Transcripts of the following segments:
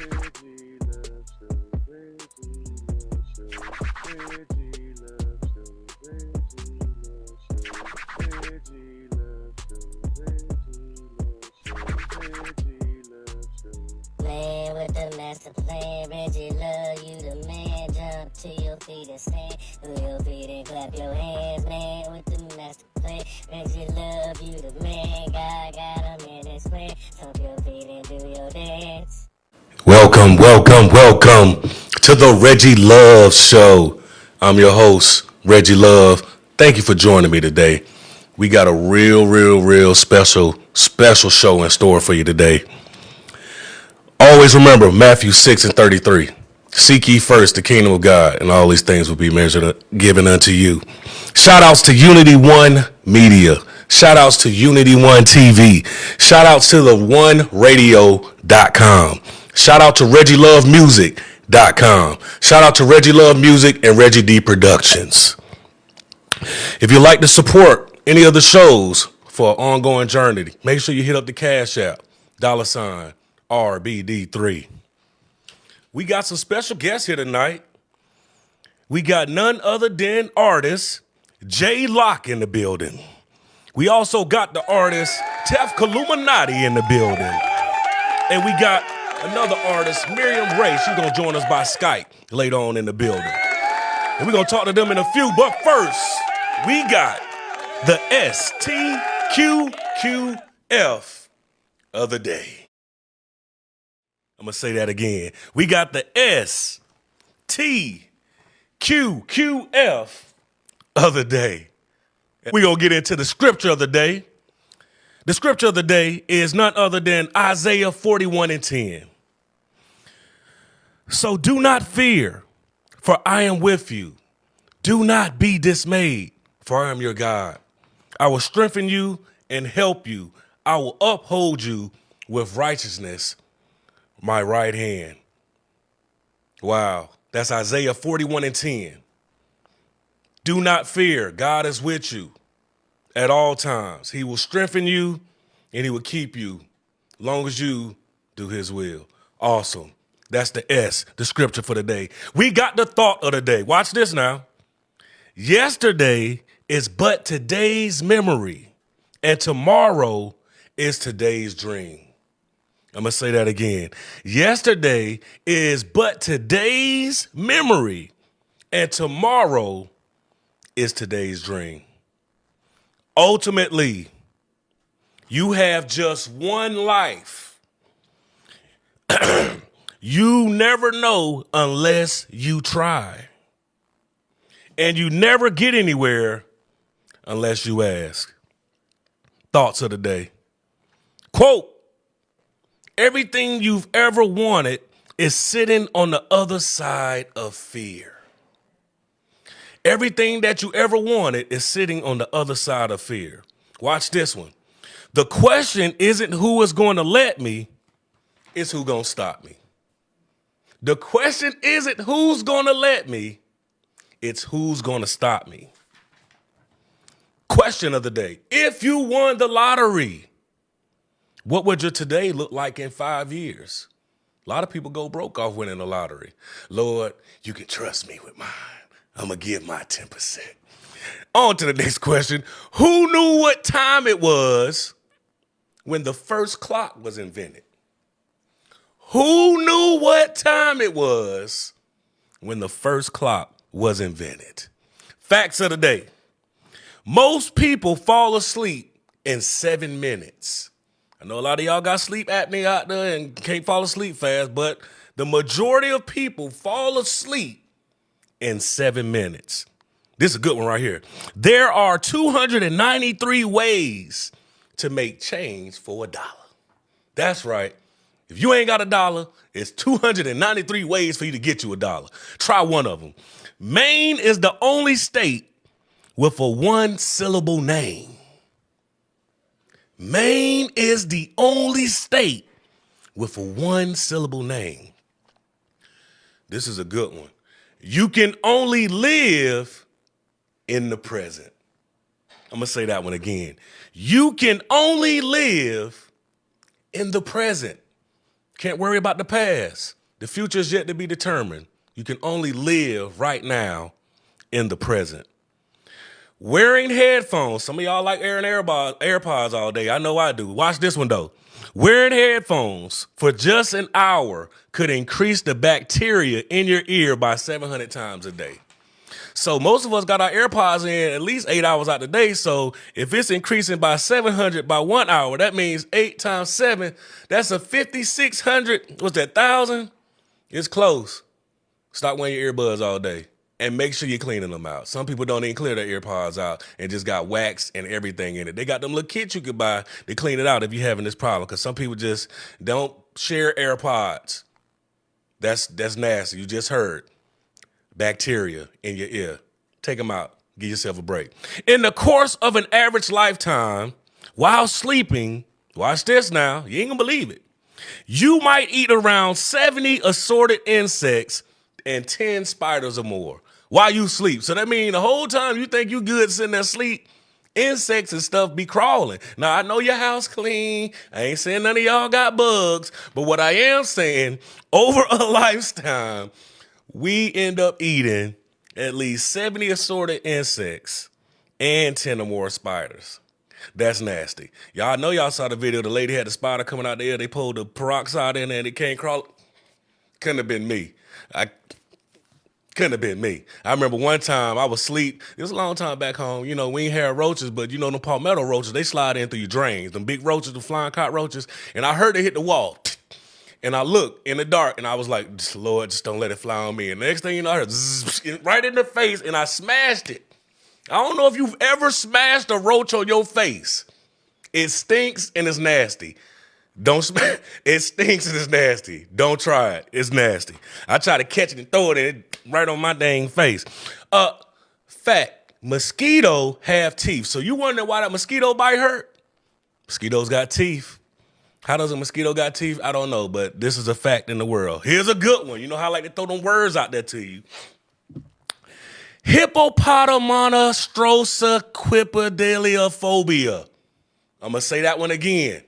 Reggie Love Show, Reggie Love Show, Reggie Love Show, Reggie Love Show, Reggie Love Show, Reggie Love Show. Man with the master plan, Reggie love you the man. Jump to your feet and stand, to your feet and clap your hands. Man with the master plan, Reggie love you the man. God got him in his plan. Stomp your feet and do your dance. Welcome to the Reggie Love Show. I'm your host, Reggie Love. Thank you for joining me today. We got a real special show in store for you today. Always remember Matthew 6:33. Seek ye first the kingdom of God, and all these things will be given unto you. Shout outs to Unity One Media. Shout outs to Unity One TV. Shout outs to the OneRadio.com. Shout out to ReggieLoveMusic.com. Shout out to Reggie Love Music and Reggie D Productions. If you'd like to support any of the shows for an ongoing journey, make sure you hit up the Cash App, $RBD3. We got some special guests here tonight. We got none other than artist Jay Locke in the building. We also got the artist Tef Kaluminati in the building. And we got another artist, Miriam Ray. She's going to join us by Skype later on in the building. And we're going to talk to them in a few. But first, we got the STQQF of the day. I'm going to say that again. We got the STQQF of the day. We're going to get into the scripture of the day. The scripture of the day is none other than Isaiah 41:10. So do not fear, for I am with you. Do not be dismayed, for I am your God. I will strengthen you and help you. I will uphold you with righteousness, my right hand. Wow, that's Isaiah 41:10. Do not fear, God is with you at all times. He will strengthen you and he will keep you as long as you do his will. Awesome. That's the S, the scripture for the day. We got the thought of the day. Watch this now. Yesterday is but today's memory, and tomorrow is today's dream. I'm going to say that again. Yesterday is but today's memory, and tomorrow is today's dream. Ultimately, you have just one life. You never know unless you try. And you never get anywhere unless you ask. Thoughts of the day. Quote, everything you've ever wanted is sitting on the other side of fear. Everything that you ever wanted is sitting on the other side of fear. Watch this one. The question isn't who is going to let me, it's who's going to stop me. The question isn't who's going to let me, it's who's going to stop me. Question of the day. If you won the lottery, what would your today look like in 5 years? A lot of people go broke off winning the lottery. Lord, you can trust me with mine. I'm going to give my 10%. On to the next question. Who knew what time it was when the first clock was invented? Who knew what time it was when the first clock was invented? Facts of the day. Most people fall asleep in 7 minutes. I know a lot of y'all got sleep apnea out there and can't fall asleep fast, but the majority of people fall asleep in 7 minutes. This is a good one right here. There are 293 ways to make change for $1. That's right. If you ain't got $1, it's 293 ways for you to get you $1. Try one of them. Maine is the only state with a one-syllable name. Maine is the only state with a one-syllable name. This is a good one. You can only live in the present. I'm going to say that one again. You can only live in the present. Can't worry about the past. The future is yet to be determined. You can only live right now in the present. Wearing headphones. Some of y'all like wearing AirPods all day. I know I do. Watch this one, though. Wearing headphones for just an hour could increase the bacteria in your ear by 700 times a day. So most of us got our AirPods in at least 8 hours out the day. So if it's increasing by 700 by 1 hour, that means 8 times 7. That's a 5,600. What's that, 1,000? It's close. Stop wearing your earbuds all day. And make sure you're cleaning them out. Some people don't even clear their earpods out and just got wax and everything in it. They got them little kits you could buy to clean it out if you're having this problem. Because some people just don't share AirPods. That's nasty. You just heard. Bacteria in your ear. Take them out. Give yourself a break. In the course of an average lifetime, while sleeping, watch this now. You ain't gonna believe it. You might eat around 70 assorted insects and 10 spiders or more while you sleep. So that means the whole time you think you good sitting there asleep, insects and stuff be crawling. Now, I know your house clean. I ain't saying none of y'all got bugs. But what I am saying, over a lifetime, we end up eating at least 70 assorted insects and 10 or more spiders. That's nasty. Y'all know y'all saw the video. The lady had the spider coming out there. They pulled the peroxide in there and it can't crawl. Couldn't have been me. Couldn't have been me. I remember one time I was asleep. It was a long time back home. You know, we ain't had roaches, but you know them palmetto roaches, they slide in through your drains. Them big roaches, the flying cockroaches. And I heard they hit the wall. And I looked in the dark and I was like, Lord, just don't let it fly on me. And the next thing you know, I heard zzz, right in the face and I smashed it. I don't know if you've ever smashed a roach on your face. It stinks and it's nasty. It stinks and it's nasty. Don't try it. It's nasty. I try to catch it and throw it in right on my dang face. Fact, mosquito have teeth. So you wonder why that mosquito bite hurt? Mosquitoes got teeth. How does a mosquito got teeth? I don't know, but this is a fact in the world. Here's a good one. You know how I like to throw them words out there to you. Hippopotamonstrossequipedaliophobia. I'm going to say that one again.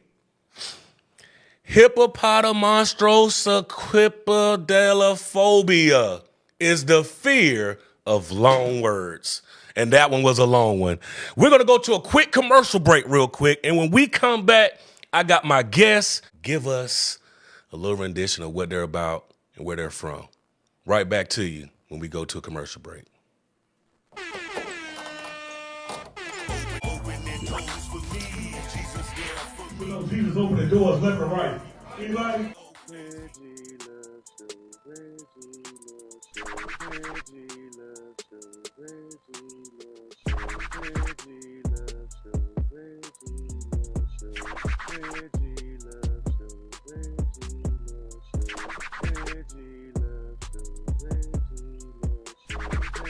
Hippopotamonstrossequipedaliophobia is the fear of long words. And that one was a long one. We're going to go to a quick commercial break real quick. And when we come back, I got my guests give us a little rendition of what they're about and where they're from. Right back to you when we go to a commercial break. Jesus open the doors left and right. Anybody? Reggie loves show. Reggie loves show. Reggie loves show. Reggie loves show. Reggie loves show. Reggie loves show. Reggie loves show. Reggie loves show.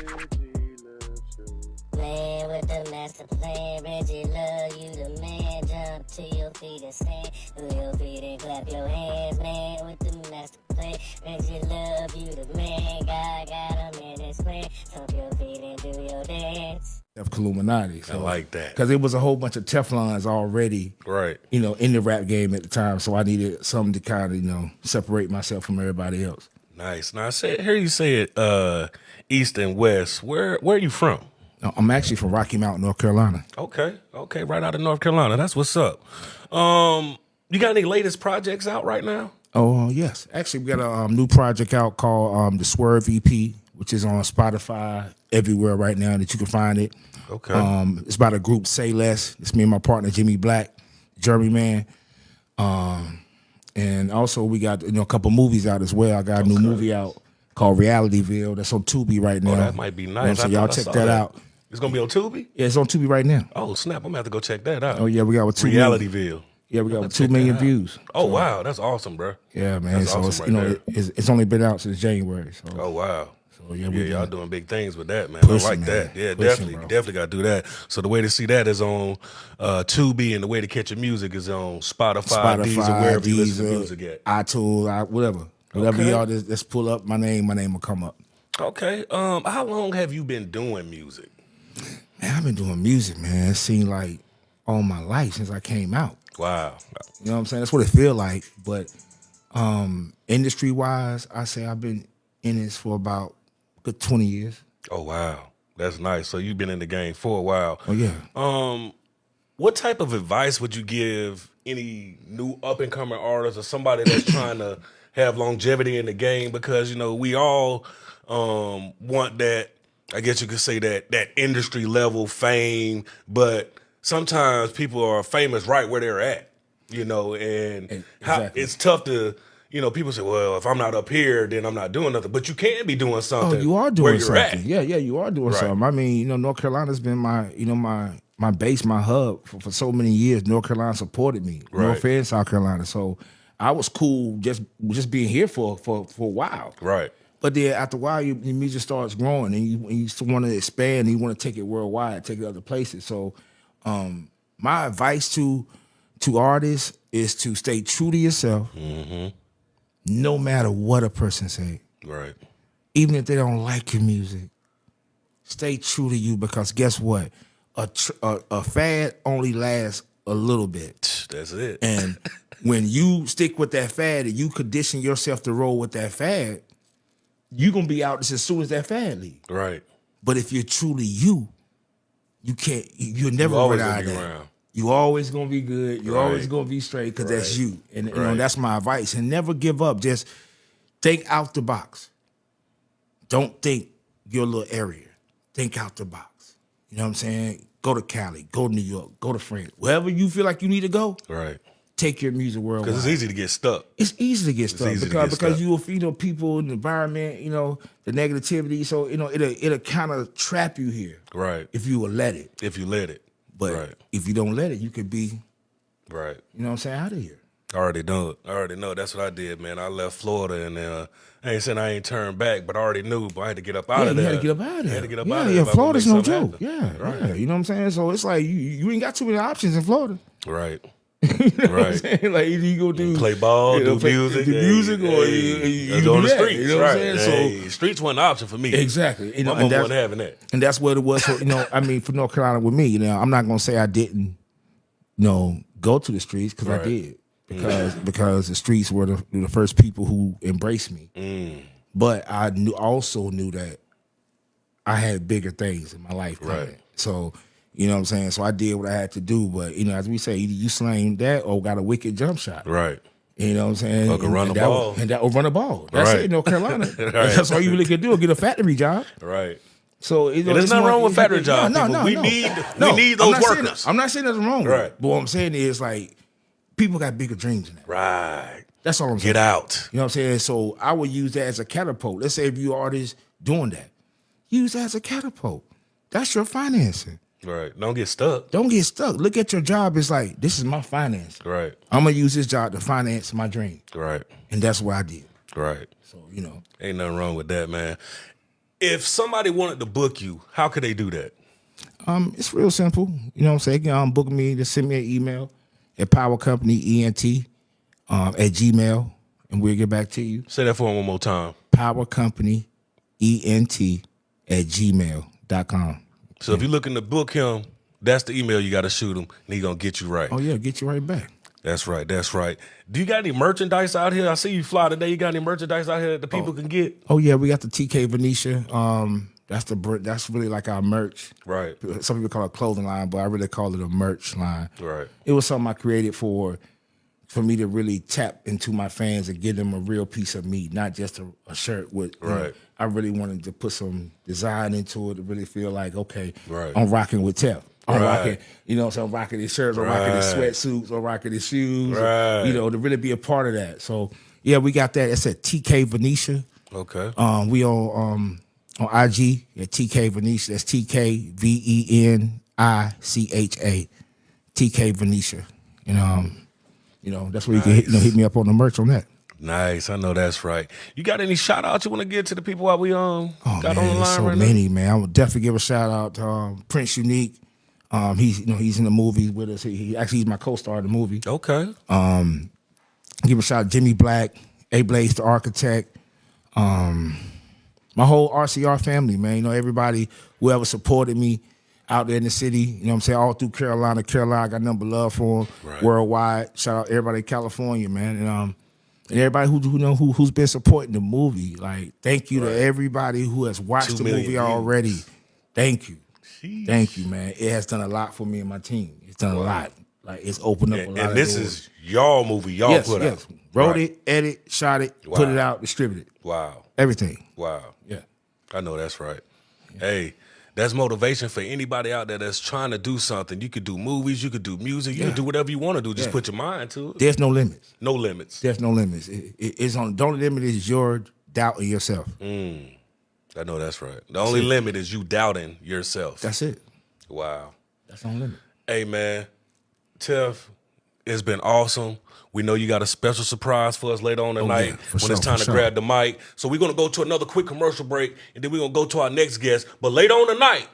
Reggie loves show. Playing with the master plan, Reggie love you the man. Jump to your feet and stand, to your feet and clap your hands, man. With the master plan, Reggie love you the man. God got him in his plan. Jump your feet and do your dance. Illuminati. I like that. Because it was a whole bunch of Teflons already, Right. you know, in the rap game at the time. So I needed something to kind of, you know, separate myself from everybody else. Nice. Now, hear you say it east and west. Where are you from? I'm actually from Rocky Mount, North Carolina. Okay, right out of North Carolina. That's what's up. You got any latest projects out right now? Oh, yes. Actually, we got a new project out called The Swerve EP, which is on Spotify everywhere right now that you can find it. Okay. It's about a group, Say Less. It's me and my partner, Jimmy Black, Jeremy Man. And also we got, you know, a couple movies out as well. I got a new movie out called Realityville. That's on Tubi right now. Oh, that might be nice. So y'all check that out. It's going to be on Tubi? Yeah, it's on Tubi right now. Oh, snap. I'm going to have to go check that out. Oh, yeah, we got with 2 Realityville. Yeah, we got with 2 million views. Oh, wow. That's awesome, bro. Yeah, man. That's so awesome it's only been out since January. So. Oh, wow. So, yeah, y'all doing big things with that, man. Pushing, I like man. that. Yeah, Pushing, definitely got to do that. So the way to see that is on Tubi, and the way to catch your music is on Spotify, Deezer, wherever you listen to music at. iTunes, whatever. Whatever Okay. y'all just pull up my name will come up. Okay. How long have you been doing music? Man, I've been doing music, man. It seemed like all my life since I came out. Wow. You know what I'm saying? That's what it feel like. But Industry wise, I say I've been in this for about good 20 years. Oh wow, that's nice. So you've been in the game for a while. Oh yeah. What type of advice would you give any new up and coming artist or somebody that's trying to have longevity in the game? Because we all want that. I guess you could say that industry level fame, but sometimes people are famous right where they're at. And Exactly. it's tough to. People say, "Well, if I'm not up here, then I'm not doing nothing." But you can be doing Oh, something. you are where doing you're something. at. Yeah, you are doing Right. something. I mean, North Carolina's been my base, my hub for so many years. North Carolina supported me. Right. North and South Carolina. So I was cool just being here for a while. Right. But then after a while, your music starts growing, and you still want to expand, and you want to take it worldwide, take it other places. So, my advice to artists is to stay true to yourself, no matter what a person say. Right. Even if they don't like your music, stay true to you, because guess what? A fad only lasts a little bit. That's it. And when you stick with that fad and you condition yourself to roll with that fad, you're going to be out as soon as that fad leaves. Right. But if you're truly you you'll never always run out gonna of be that. around. You always going to be good. You're always Right. going to be straight, because that's Right. you. And Right. that's my advice. And never give up. Just think out the box. Don't think your little area. Think out the box. You know what I'm saying? Go to Cali, go to New York, go to France. Wherever you feel like you need to go, Right. take your music worldwide. Because it's easy to get stuck. It's easy to get stuck easy to because get stuck. you will feed people, the environment, the negativity. So it'll kind of trap you here Right. if you will let it. If you let it. But right. if you don't let it, you could be, Right. out of here. I already know it. I already know. That's what I did, man. I left Florida, and I ain't saying I ain't turned back, but I already knew. But I had to get up out Yeah, of you there. had to get up out of there. I had to get up yeah, out of there. yeah. if I was gonna Florida's make no something joke. happen. Yeah, yeah. You know what I'm saying? So it's like you ain't got too many options in Florida. Right. You know what I'm Right. saying? Like either you go do Play ball, do music, do music, or hey, you go on do the that. streets. You know what I'm right. saying? Hey, streets wasn't an option for me. So exactly. My mom wasn't having that. And that's what it was. For, I mean, for North Carolina with me, I'm not gonna say I didn't, go to the streets, because Right. I did, because the streets were the first people who embraced me. But I also knew that I had bigger things in my life coming. Right. So, you know what I'm saying? So I did what I had to do. But, as we say, either you slang that or got a wicked jump shot. Right. You know what I'm saying? Or can run the ball. Or run the ball. That's Right. it, North Carolina. Right. That's all you really can do, get a factory job. Right. So And there's nothing wrong with factory jobs. No, we no. need No, we need I'm those not saying workers. that- I'm not saying nothing wrong with Right. it. But what I'm saying is, like, people got bigger dreams than that. Right. That's all I'm saying. Get out. You know what I'm saying? So I would use that as a catapult. Let's say if you artists doing that, use that as a catapult. That's your financing. Right. Don't get stuck. Don't get stuck. Look at your job as like, this is my finance. Right. I'm going to use this job to finance my dream. Right. And that's what I did. Right. So, Ain't nothing wrong with that, man. If somebody wanted to book you, how could they do that? It's real simple. You know what I'm saying? You can book me, just send me an email at powercompanyent at gmail, and we'll get back to you. Say that for him one more time. Powercompanyent at gmail.com. So if you're looking to book him, that's the email you got to shoot him, and he's going to get you right. Oh, yeah, get you right back. That's right. That's right. Do you got any merchandise out here? I see you fly today. You got any merchandise out here that the people can get? Oh, yeah, we got the TK Venetia. That's really like our merch. Right. Some people call it a clothing line, but I really call it a merch line. Right. It was something I created for me to really tap into my fans and give them a real piece of me, not just a shirt with. Right. I really wanted to put some design into it to really feel like, okay, Right. I'm rocking with Tef. I'm Right. rocking, so I'm rocking his shirts, I'm rocking his Right. sweatsuits, I'm rocking his shoes, Right. to really be a part of that. So, yeah, we got that. It's at TK Venetia. Okay. We on IG at TK Venetia. That's TKVENICHA. TK Venetia. That's where you can hit me up on the merch on that. Nice. I know that's right. You got any shout outs you want to give to the people while we got on the line there's so right many, man. I would definitely give a shout out to Prince Unique. He's in the movie with us. He's my co-star in the movie. now? Okay. Give a shout out to Jimmy Black, A Blaze the Architect, my whole RCR family, man. Everybody, whoever supported me out there in the city, you know what I'm saying, all through Carolina. I got nothing but love for them. Right. Worldwide. Shout out everybody in California, man. And And everybody who's been supporting the movie, like thank you Right. to everybody who has watched 2 the million movie views. already. Thank you. Sheesh. Thank you, man. It has done a lot for me and my team. It's done a lot. Like it's opened up a lot And of this doors. is y'all movie y'all put out. Wrote Right. it, edit, shot it, put it Wow. out, distributed. Wow. Everything. Wow. Yeah. I know that's right. Hey, that's motivation for anybody out there that's trying to do something. You could do movies, you could do music, you could do whatever you want to do. Just put your mind to it. There's no limits. No limits. There's no limits. It's on. The only limit is your doubt in yourself. I know that's right. The only limit is you doubting yourself. That's it. Wow. That's the only limit. Hey, man. Tiff, it's been awesome. We know you got a special surprise for us later on tonight when it's time to grab the mic. So we're going to go to another quick commercial break, and then we're going to go to our next guest. But later on tonight,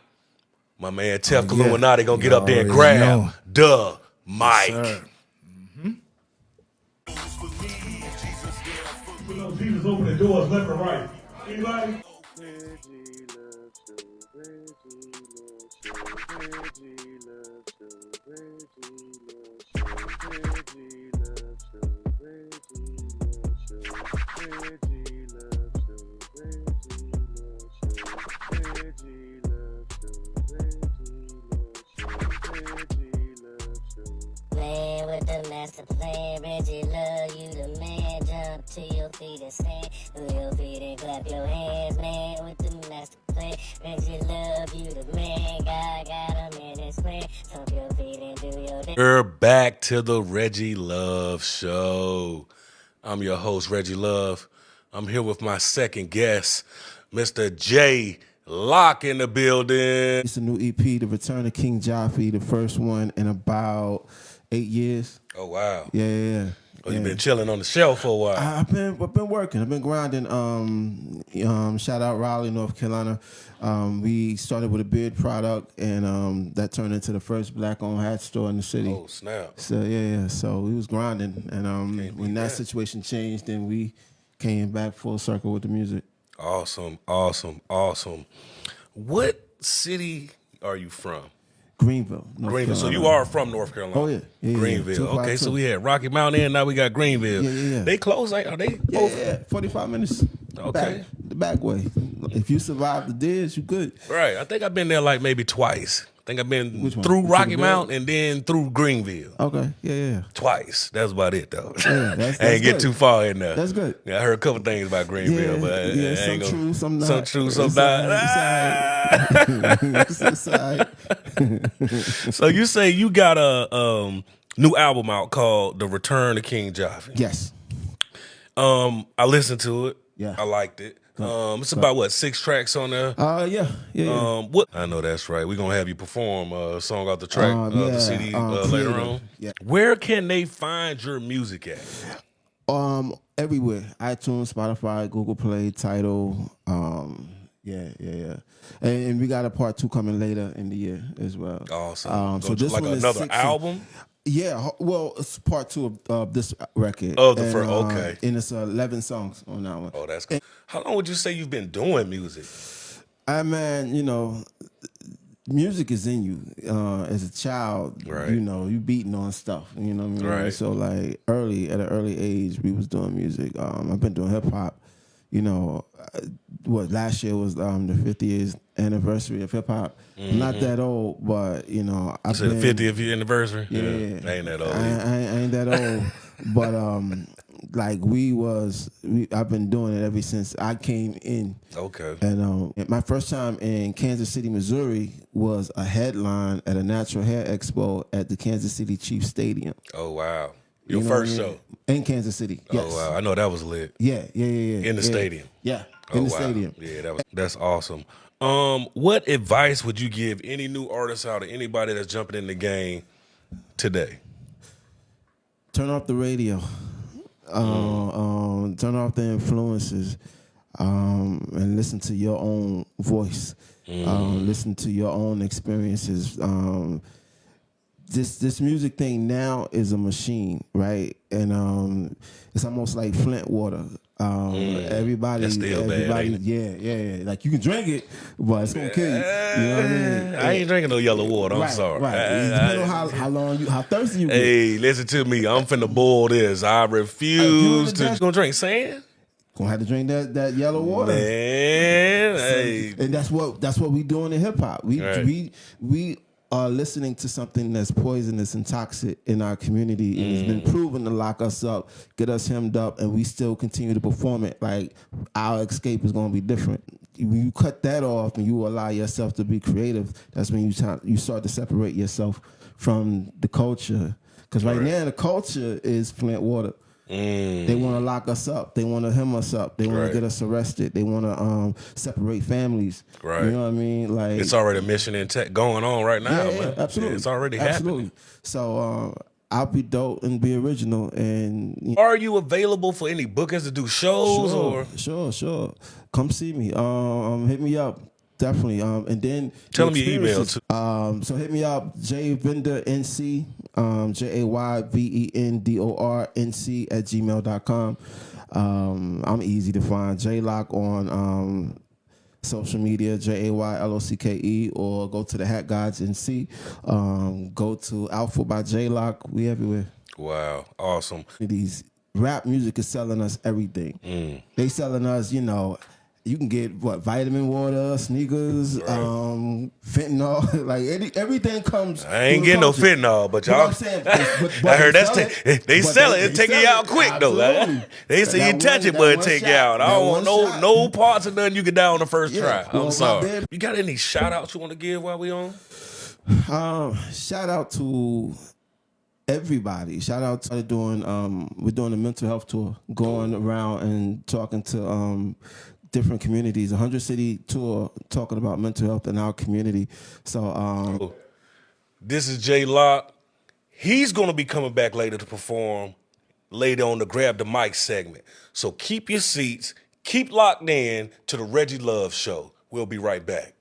my man Tiff Illuminati going to get up there and grab the mic. Jesus open the doors left and right. Anybody? Reggie Love Show, Reggie Love Show, Reggie Love Show, Reggie Love Show, Reggie Love Show, Reggie Love Show, Reggie Love Show, Reggie Love Show, Reggie Love Show, Reggie Love Show. Playing with the master plan, Reggie love you the man. Jump to your feet and stand, move your feet and clap your hands, man. With the master plan, Reggie love you the man. God got him in his plan. Stomp your feet and do your thing. We're back to the Reggie Love Show. I'm your host, Reggie Love. I'm here with my second guest, Mr. J. Lock in the building. It's a new EP, The Return of King Jaffe, the first one in about 8 years. Oh, wow. Yeah. Oh, you've been chilling on the shelf for a while. I've been working. I've been grinding. Shout out Raleigh, North Carolina. We started with a beard product, and that turned into the first black-owned hat store in the city. Oh, snap. So yeah. So we was grinding, and when that situation changed, then we came back full circle with the music. Awesome. What city are you from? Greenville, North Greenville. So Carolina. you are from North Carolina? Oh, yeah. Greenville. Okay, 252. so we had Rocky Mountain and now we got Greenville. Yeah. They close, are they? Yeah, 45 minutes. Okay. The back way. If you survive the days, you good. Right. I think I've been there like maybe twice. I think I've been Which one? through To Rocky the Mountain and then through Greenville. Okay, yeah. Twice. That's about it, though. Yeah, that's I ain't get good. too far in there. That's good. Yeah, I heard a couple things about Greenville, but I some ain't true, gonna, some not. Some true, some It's not. It's all right. So you say you got a new album out called The Return of King Jaffe. Yes. I listened to it. Yeah. I liked it. It's about what, 6 tracks on there? Yeah. What? I know that's right. We're gonna have you perform a song off the track, the CD later Creative. on. Yeah. Where can they find your music at? Everywhere. iTunes, Spotify, Google Play, Tidal. Yeah. And we got a part 2 coming later in the year as well. Awesome. So this like one is another 6 album? Yeah, well, it's part 2 of this record. Oh, the first, okay. And it's 11 songs on that one. Oh, that's cool. How long would you say you've been doing music? Man, music is in you. As a child, Right. you beating on stuff. You know what I mean? Right. So like at an early age, we was doing music. I've been doing hip hop. Last year was the 50th anniversary of hip hop. I'm not that old, but I've So been the 50th year anniversary? Yeah, I ain't that old. I ain't that old, but I've been doing it ever since I came in. Okay. And my first time in Kansas City, Missouri was a headline at a natural hair expo at the Kansas City Chiefs Stadium. Oh, wow. Your You know first what I mean? show? In Kansas City, yes. Oh, wow. I know that was lit. Yeah. In the stadium? Yeah, Oh, in the wow. stadium. Yeah, that's awesome. What advice would you give any new artist out or anybody that's jumping in the game today? Turn off the radio. Turn off the influences, and listen to your own voice. Listen to your own experiences. This music thing now is a machine, right? And it's almost like Flint water. That's still bad, ain't it? yeah. Like you can drink it, but it's gonna kill you. You know what I mean? I ain't drinking no yellow water. I'm Right, sorry. right. It depends on how thirsty you get. Hey, listen to me. I'm finna boil this. I refuse to. Gonna drink sand? Gonna have to drink that yellow water, man. Hey, and that's what we doing in hip hop. We are listening to something that's poisonous and toxic in our community, and it's been proven to lock us up, get us hemmed up, and we still continue to perform it. Like our escape is gonna be different. When you cut that off and you allow yourself to be creative, that's when you start to separate yourself from the culture. Because right now the culture is Flint water. They want to lock us up. They want to hem us up. They want to get us arrested. They want to separate families. Right. You know what I mean? Like it's already a mission in tech going on right now. Yeah, man. absolutely. Yeah, it's already happening. So I'll be dope and be original. And are you available for any bookings to do shows or? Sure. Come see me. Hit me up. Definitely. And then tell them your email too. So hit me up, JVendorNC, JayVendorNC @gmail.com. I'm easy to find. JLock on social media, JayLoCke, or go to the Hat Gods NC. Go to Alpha by JLock. We everywhere. Wow, awesome. These rap music is selling us everything. They selling us, you can get vitamin water, sneakers, fentanyl, like everything comes. I ain't getting no fentanyl, but y'all. I heard they sell it. It take you out quick though. Like, they say you touch it, but it take you out. I don't want no parts of nothing you get down on the first try. I'm sorry. You got any shout outs you want to give while we on? Shout out to everybody. Shout out to we're doing a mental health tour, going around and talking to different communities, 100-city tour talking about mental health in our community. So this is Jay Lock. He's going to be coming back later to perform later on the Grab the Mic segment. So keep your seats, keep locked in to the Reggie Love Show. We'll be right back.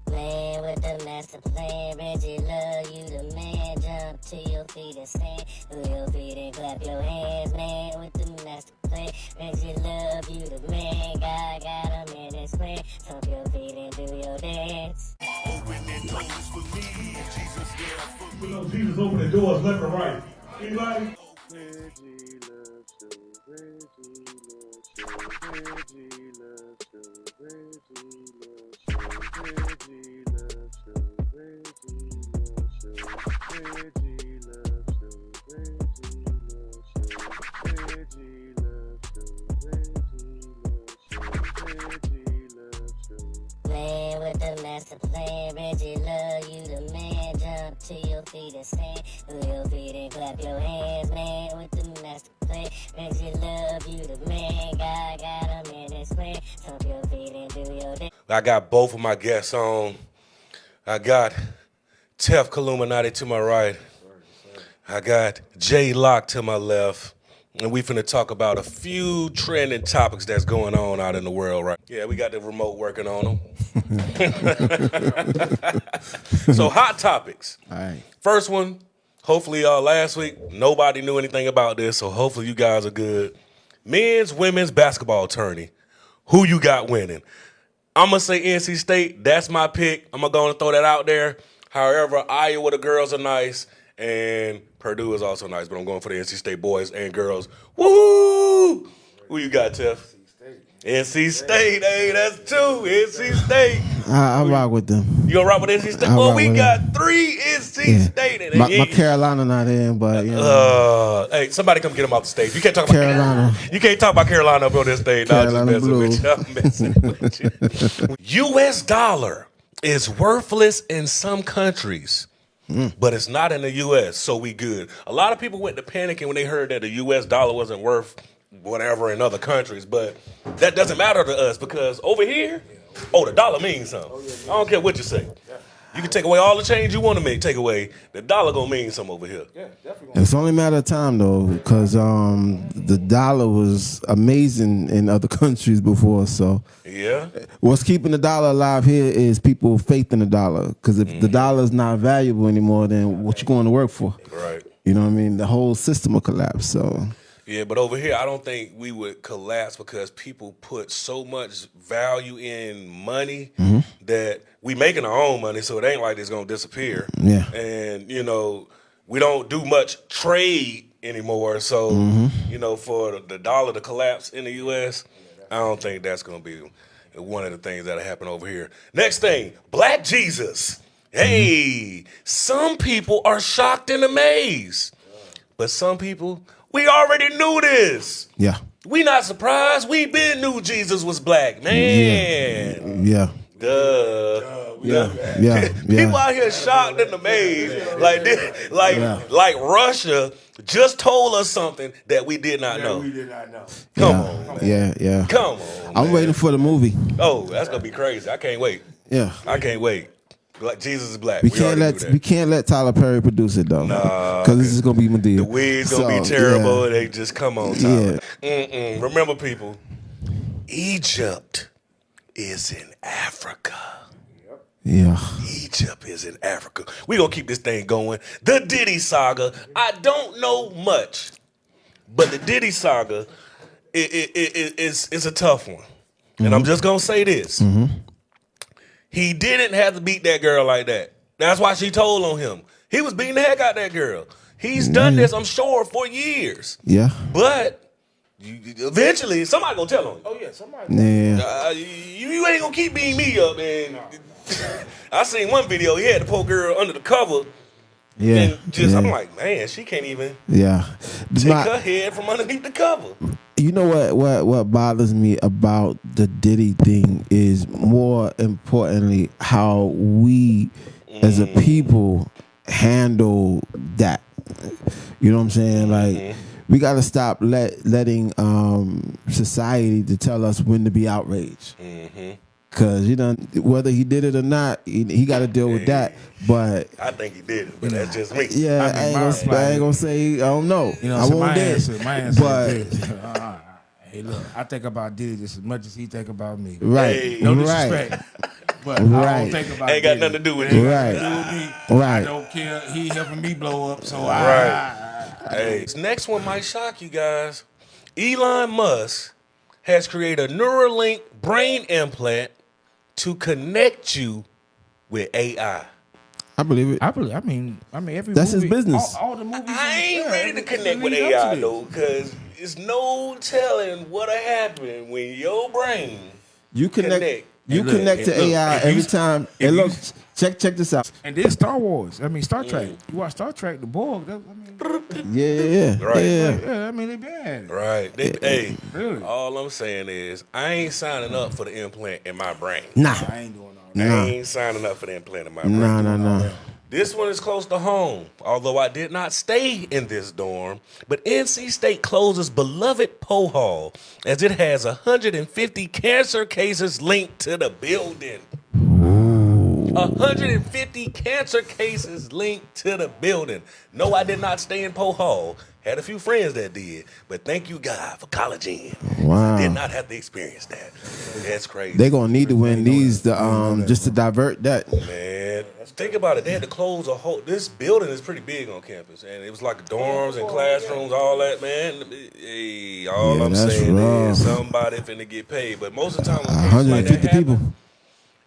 Playing with the master plan, Reggie love you the man. Jump to your feet and stand, do your feet and clap your hands, man. With the master plan, Reggie love you the man. God got him in his plan. Stomp your feet and do your dance. You know, Jesus opening doors left and right. Anybody? Reggie love show, Reggie love show, Reggie love show, Reggie love show, Reggie love show, Reggie love show, Reggie love show, Reggie love show, Reggie love show. Playing with the master plan, Reggie love you the man. Jump to your feet and stand, do your feet and clap your hands, man. With the master plan, Reggie love you the man. God got him in his plan. Stomp your feet and do your dance. I got both of my guests on. I got Tef Illuminati to my right. I got Jay Lock to my left. And we finna talk about a few trending topics that's going on out in the world, right? Yeah, we got the remote working on them. So hot topics. all right. First one, hopefully last week, nobody knew anything about this, so hopefully you guys are good. Men's, women's basketball tourney. Who you got winning? I'm going to say NC State. That's my pick. I'm going to throw that out there. However, Iowa, the girls are nice, and Purdue is also nice, but I'm going for the NC State boys and girls. Woo! Who you got, Tiff? NC State. Hey, that's two. NC State. I rock with them. You gonna rock with NC State? Well, we got three NC State. And my Carolina not in, but hey, somebody come get him off the stage. You can't talk about Carolina. You can't talk about Carolina up on this stage. Carolina I'm just messing with you. I'm messing with you. U.S. dollar is worthless in some countries. But it's not in the U.S., so we good. A lot of people went to panicking when they heard that the U.S. dollar wasn't worth whatever in other countries, but that doesn't matter to us because over here, the dollar means something. I don't care what you say. You can take away all the change you want to make. Take away the dollar gonna mean something over here. Yeah, definitely. It's only a matter of time though, because the dollar was amazing in other countries before. So Yeah. what's keeping the dollar alive here is people faith in the dollar. Because if the dollar is not valuable anymore, then what you going to work for? Right. You know what I mean? The whole system will collapse. So Yeah, but over here, I don't think we would collapse because people put so much value in money that we making our own money, so it ain't like it's gonna disappear. Yeah. And we don't do much trade anymore. So for the dollar to collapse in the U.S., I don't think that's gonna be one of the things that'll happen over here. Next thing, Black Jesus. Hey, some people are shocked and amazed, but some people. We already knew this. yeah. We not surprised. We been knew Jesus was black, man. Yeah. Duh. Yeah. People out here shocked and amazed, like this, like Russia just told us something that we did not know. We did not know. Come on, man. Yeah. Come on. I'm man. waiting for the movie. Oh, that's gonna be crazy. I can't wait. Yeah. I can't wait. Like Jesus is black. We already can't let Tyler Perry produce it though. Because this is gonna be Madea. The wig's gonna be terrible. They just come on top. Yeah. Remember, people, Egypt is in Africa. Yeah. Egypt is in Africa. We're gonna keep this thing going. The Diddy saga. I don't know much, but the Diddy saga is a tough one. And I'm just gonna say this. He didn't have to beat that girl like that. That's why she told on him. He was beating the heck out of that girl. He's done this, I'm sure, for years. Yeah. But eventually, somebody gonna tell on you. Oh yeah, somebody. Yeah. You ain't gonna keep beating me up, man. I seen one video. He had the poor girl under the cover. Yeah. And I'm like, man, she can't even take her head from underneath the cover. You know what bothers me about the Diddy thing is more importantly how we as a people handle that. You know what I'm saying? Like we got to stop letting society to tell us when to be outraged. Cause whether he did it or not, he got to deal with that. But I think he did it, but that's just me. Yeah, I ain't gonna say I don't know. I won't dance. My answer is this. Hey, look, I think about Diddy just as much as he think about me. Right. Hey. No disrespect. But I don't think about Ain't got Diddy. nothing to do with It it. ain't got nothing to do with me. Right. I don't care. He helping me blow up, so Hey, this next one might shock you guys. Elon Musk has created a Neuralink brain implant to connect you with AI. I believe it. I mean, every That's movie, his business. All the movies. I ain't ready to connect with lead up AI to though, because it's no telling what'll happen when your brain You connect. You And look, connect to and look, AI if every you- time. if And you- look, check this out. And then Star Wars. I mean, Star Trek. You watch Star Trek, the Borg. Yeah. Right. Yeah, I mean, they bad. Right. Hey, Really? all I'm saying is I ain't signing up for the implant in my brain. Nah. I ain't doing all that. I ain't signing up for the implant in my brain. Nah. This one is close to home, although I did not stay in this dorm. But NC State closes beloved Poe Hall as it has 150 cancer cases linked to the building. 150 cancer cases linked to the building. No, I did not stay in Poe Hall. Had a few friends that did, but thank you, God, for college in. Wow. Did not have to experience that. That's crazy. They gonna need to win these just to divert that. Man, think about it. They had to close a whole. This building is pretty big on campus, and it was like dorms and classrooms, all that. Man, hey, all I'm that's saying rough. is somebody finna get paid. But most of the time, when cases 150 like that happen, people.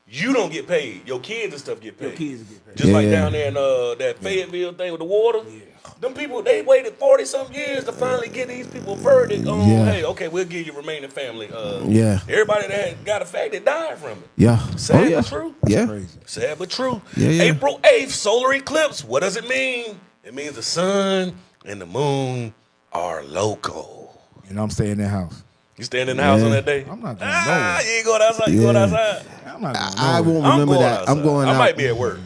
you don't get paid. Your kids and stuff get paid. kids get paid. Just like Yeah. down there in that Fayetteville thing with the water. Yeah. Them people, they waited 40-some years to finally get these people a verdict on, hey, okay, we'll give you remaining family. Yeah. Everybody that had got affected died from it. Yeah. Sad but true. Yeah. Crazy. Sad but true. Yeah. April 8th, solar eclipse. What does it mean? It means the sun and the moon are local. And I'm staying in the house. You staying in the house on that day? I'm not going nowhere. You ain't going outside. You going outside? I'm not going I nowhere. won't I'm remember going that. outside. I'm going out. I might be at work.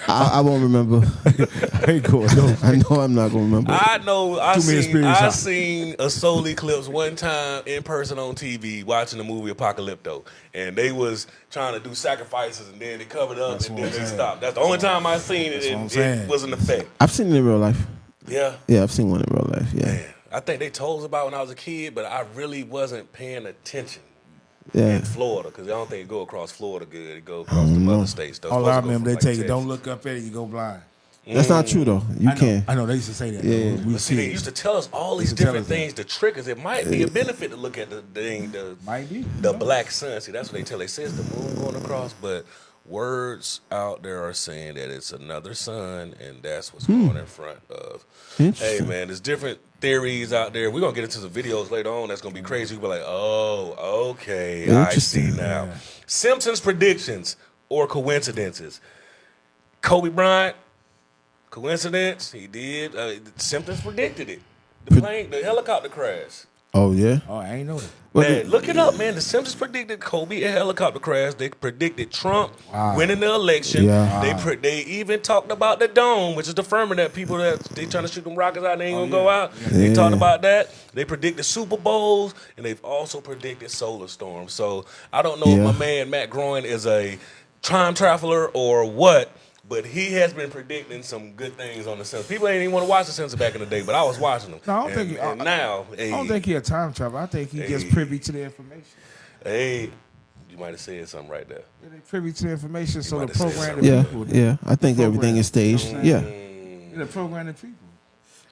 I won't remember. I ain't going no. I know I'm not gonna remember. I know I Too many seen experience. a Soul Eclipse one time in person on TV watching the movie Apocalypto, and they was trying to do sacrifices and then they covered up That's and what then I'm they saying. stopped. That's the only time I seen it, That's what I'm and saying. it was an effect. I've seen it in real life. Yeah. Yeah, I've seen one in real life. Yeah. Man, I think they told us about when I was a kid, but I really wasn't paying attention Yeah. in Florida because I don't think it go across Florida good. It go across the other states. Though. All I remember, they tell you, Texas. don't look up at it, you go blind. That's not true though. You can't. I know, they used to say that. Yeah. We But see, they used to tell us all these used to tell different us that. things to trick us. It might be a benefit to look at Might be. the black sun. See, that's what they tell. They say it's the moon going across, but words out there are saying that it's another sun, and that's what's going in front of. Hey, Interesting. man, there's different theories out there. We're going to get into some videos later on that's going to be crazy. We'll be like, oh, okay, I see Interesting. now. Yeah. Simpsons predictions or coincidences. Kobe Bryant, coincidence, he did. Simpsons predicted it. The helicopter crash. Oh yeah. Oh, I ain't know that. Man, look it up, man. The Simpsons predicted Kobe a helicopter crash. They predicted Trump winning the election. Yeah. They even talked about the dome, which is the firmament that people that they trying to shoot them rockets out and they ain't gonna go out. They talked about that. They predicted Super Bowls, and they've also predicted solar storms. So I don't know if my man Matt Groening is a time traveler or what. But he has been predicting some good things on the Simpsons. People ain't even want to watch the Simpsons back in the day, but I was watching them. No, I don't and, think. and now, I don't think he a time traveler. I think he just Hey. privy to the information. hey, you might have said something right there. Yeah, they privy to the information, so might the have said program something. the Yeah. people. Yeah. I think Program. everything is staged. You know what I'm Yeah. Yeah, the program the people.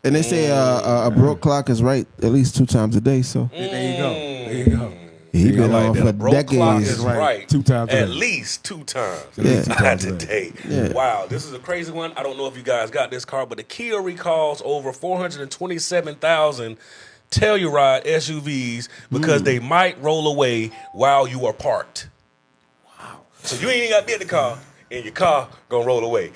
And they say a broke clock is right at least 2 times a day. So There you go. There you go. he Yeah, been I like on that. for A broke clock decades. is Right. right. 2 times a At day. least 2 times. Yeah. 2 Not times a day. today. Yeah. Wow, this is a crazy one. I don't know if you guys got this car, but the Kia recalls over 427,000 Telluride SUVs because they might roll away while you are parked. Wow. So you ain't got to be in the car, and your car gonna roll away.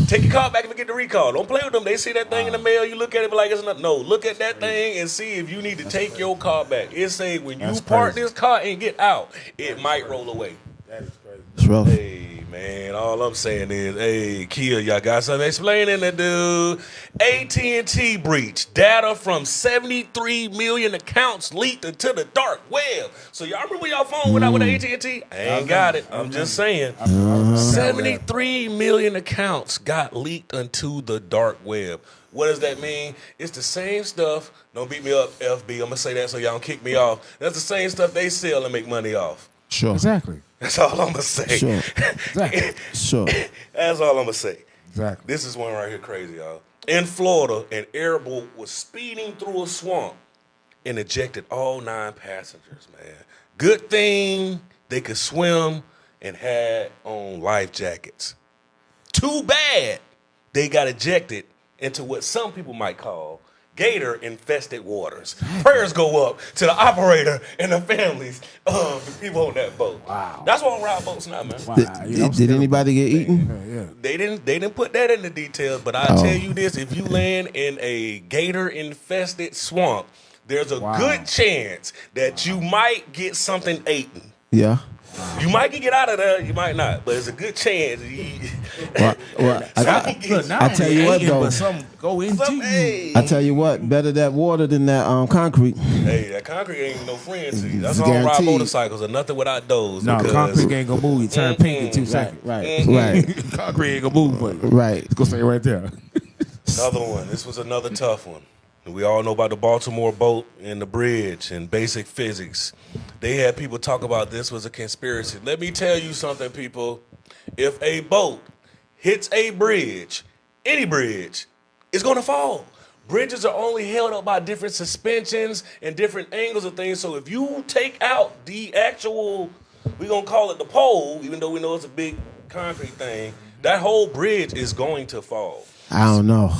Take your car back if you get the recall. Don't play with them. They see that thing in the mail. You look at it like it's nothing. No, look at that thing and see if you need to take your car back. It say when you That's park crazy. this car and get out, it might roll away. That is crazy. It's rough. Hey, man, all I'm saying is, hey, Kia, y'all got something explaining to do. AT&T breach. Data from 73 million accounts leaked into the dark web. So y'all remember when y'all phone went out with AT&T? I ain't got it. I'm just saying. 73 million accounts got leaked into the dark web. What does that mean? It's the same stuff. Don't beat me up, FB. I'm going to say that so y'all don't kick me off. That's the same stuff they sell and make money off. Sure. Exactly. That's all I'm going to say. Sure. Exactly. Sure. That's all I'm going to say. Exactly. This is one right here crazy, y'all. In Florida, an airboat was speeding through a swamp and ejected all 9 passengers, man. Good thing they could swim and had on life jackets. Too bad they got ejected into what some people might call gator-infested waters. Prayers go up to the operator and the families of the people on that boat. Wow. That's why I don't ride boats now, man. Wow. Did, Yeah, I'm did scared. anybody get eaten? Yeah. They didn't put that in the details, but I tell you this: if you land in a gator-infested swamp, there's a good chance that you might get something eaten. Yeah. You might get out of there, you might not, but it's a good chance. Well, Look, now I tell you what, eating, though. but some go into you. Hey, I tell you what, better that water than that concrete. hey, that concrete ain't no friend to you. That's It's why I don't ride guaranteed. motorcycles or nothing without those. No, because concrete ain't gonna move. You turn pink in 2 seconds. Right. Concrete ain't gonna move, but Right. it's gonna stay right there. Another one. This was another tough one. We all know about the Baltimore boat and the bridge and basic physics. They had people talk about this was a conspiracy. Let me tell you something, people. If a boat hits a bridge, any bridge, it's going to fall. Bridges are only held up by different suspensions and different angles of things. So if you take out the actual, we're going to call it the pole, even though we know it's a big concrete thing, that whole bridge is going to fall. I don't know.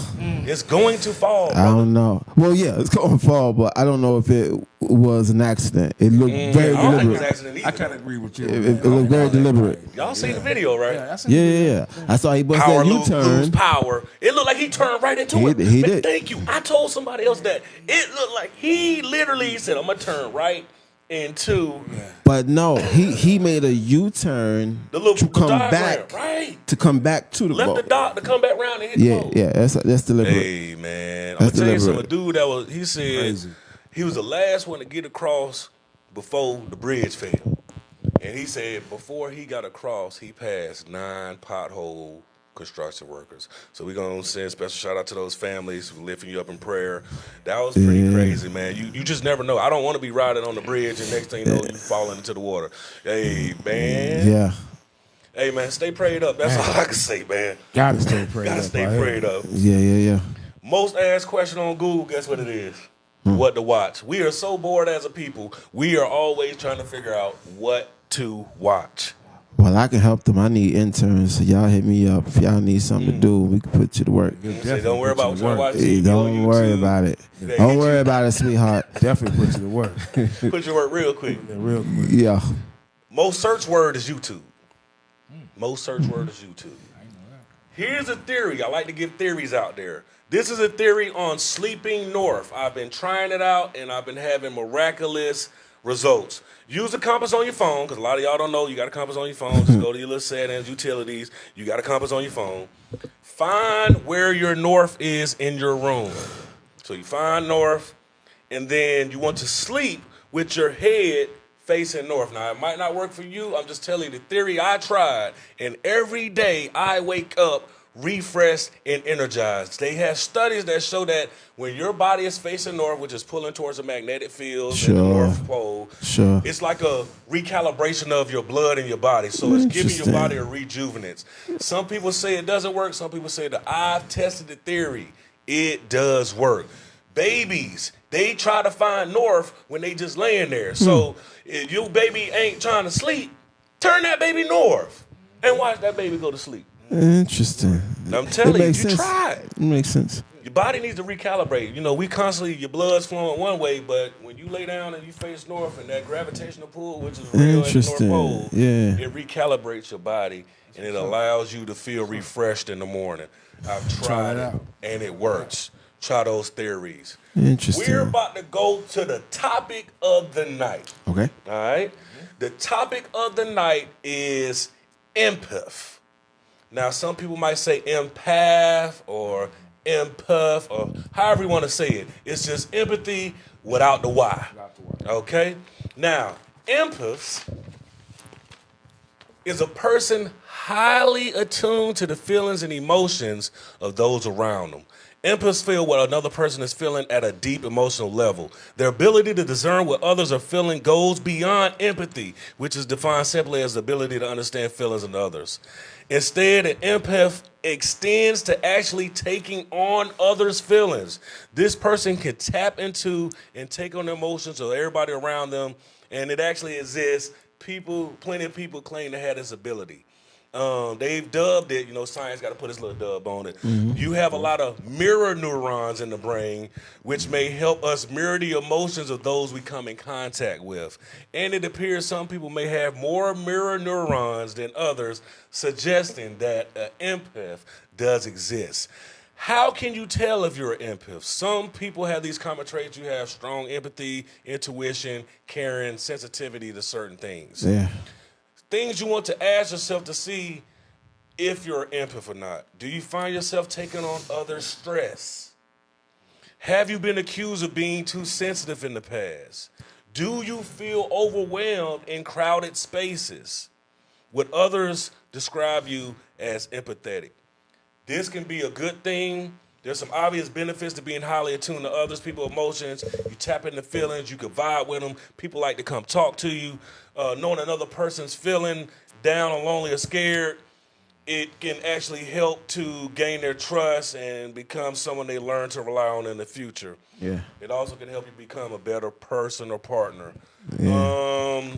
It's going to fall, I brother. don't know. Well, yeah, it's going to fall, but I don't know if it was an accident. It looked very I don't think it was deliberate. accident either. I kind of agree with you. It looked very deliberate. Y'all seen the video, right? Yeah. I saw he bust Power that lose U-turn. power. It looked like he turned right into it. He Man, did. Thank you. I told somebody else that it looked like he literally said, "I'm gonna turn right and 2. But no, he made a U-turn to come back, right? To come back to the Left boat. the dock to come back around and hit the boat. Yeah, that's deliberate. Hey man, I'm gonna tell you something. A dude he said Crazy. he was the last one to get across before the bridge fell, and he said before he got across, he passed 9 pothole construction workers. So we're gonna send a special shout out to those families who lifting you up in prayer. That was pretty crazy, man. You just never know. I don't want to be riding on the bridge and next thing you know you falling into the water. Hey man. Yeah. Hey man, stay prayed up. That's all I can say, man. Gotta stay prayed Gotta up. stay out here. prayed up. Yeah. Most asked question on Google, guess what it is? What to watch. We are so bored as a people. We are always trying to figure out what to watch. Well, I can help them. I need interns, so y'all hit me up. If y'all need something to do, we can put you to work. Say, don't worry about what you watch. Hey, don't worry about it. Don't worry about it, sweetheart. Definitely put you to work. Put your work real quick. Real quick. Yeah. Most search word is YouTube. Most search word is YouTube. Here's a theory. I like to give theories out there. This is a theory on sleeping north. I've been trying it out, and I've been having miraculous results. Use a compass on your phone, because a lot of y'all don't know you got a compass on your phone. Just go to your little settings, utilities. You got a compass on your phone. Find where your north is in your room. So you find north, and then you want to sleep with your head facing north. Now, it might not work for you. I'm just telling you the theory I tried, and every day I wake up refreshed and energized. They have studies that show that when your body is facing north, which is pulling towards the magnetic field in the North Pole, it's like a recalibration of your blood in your body. So it's giving your body a rejuvenance. Some people say it doesn't work. Some people say that I've tested the theory. It does work. Babies, they try to find north when they just laying there. So if your baby ain't trying to sleep, turn that baby north and watch that baby go to sleep. Interesting. I'm telling you, you tried. It makes sense. Your body needs to recalibrate. You know, we constantly, your blood's flowing one way, but when you lay down and you face north and that gravitational pull, which is real at the North Pole, it recalibrates your body and it allows you to feel refreshed in the morning. I've tried it and it works. Try those theories. Interesting. We're about to go to the topic of the night. Okay. All right? The topic of the night is empath. Now, some people might say empath or empath or however you want to say it. It's just empathy without the Y. Okay? Now, empaths is a person highly attuned to the feelings and emotions of those around them. Empaths feel what another person is feeling at a deep emotional level. Their ability to discern what others are feeling goes beyond empathy, which is defined simply as the ability to understand feelings in others. Instead, an empath extends to actually taking on others' feelings. This person can tap into and take on the emotions of everybody around them, and it actually exists. Plenty of people claim to have this ability. They've dubbed it, you know, science got to put its little dub on it. You have a lot of mirror neurons in the brain, which may help us mirror the emotions of those we come in contact with. And it appears some people may have more mirror neurons than others, suggesting that an empath does exist. How can you tell if you're an empath? Some people have these common traits. You have strong empathy, intuition, caring, sensitivity to certain things. Yeah. Things you want to ask yourself to see if you're an empath or not. Do you find yourself taking on others' stress? Have you been accused of being too sensitive in the past? Do you feel overwhelmed in crowded spaces? Would others describe you as empathetic? This can be a good thing. There's some obvious benefits to being highly attuned to others, people's emotions. You tap into feelings. You can vibe with them. People like to come talk to you. Knowing another person's feeling down or lonely or scared, it can actually help to gain their trust and become someone they learn to rely on in the future. Yeah. It also can help you become a better person or partner. Yeah.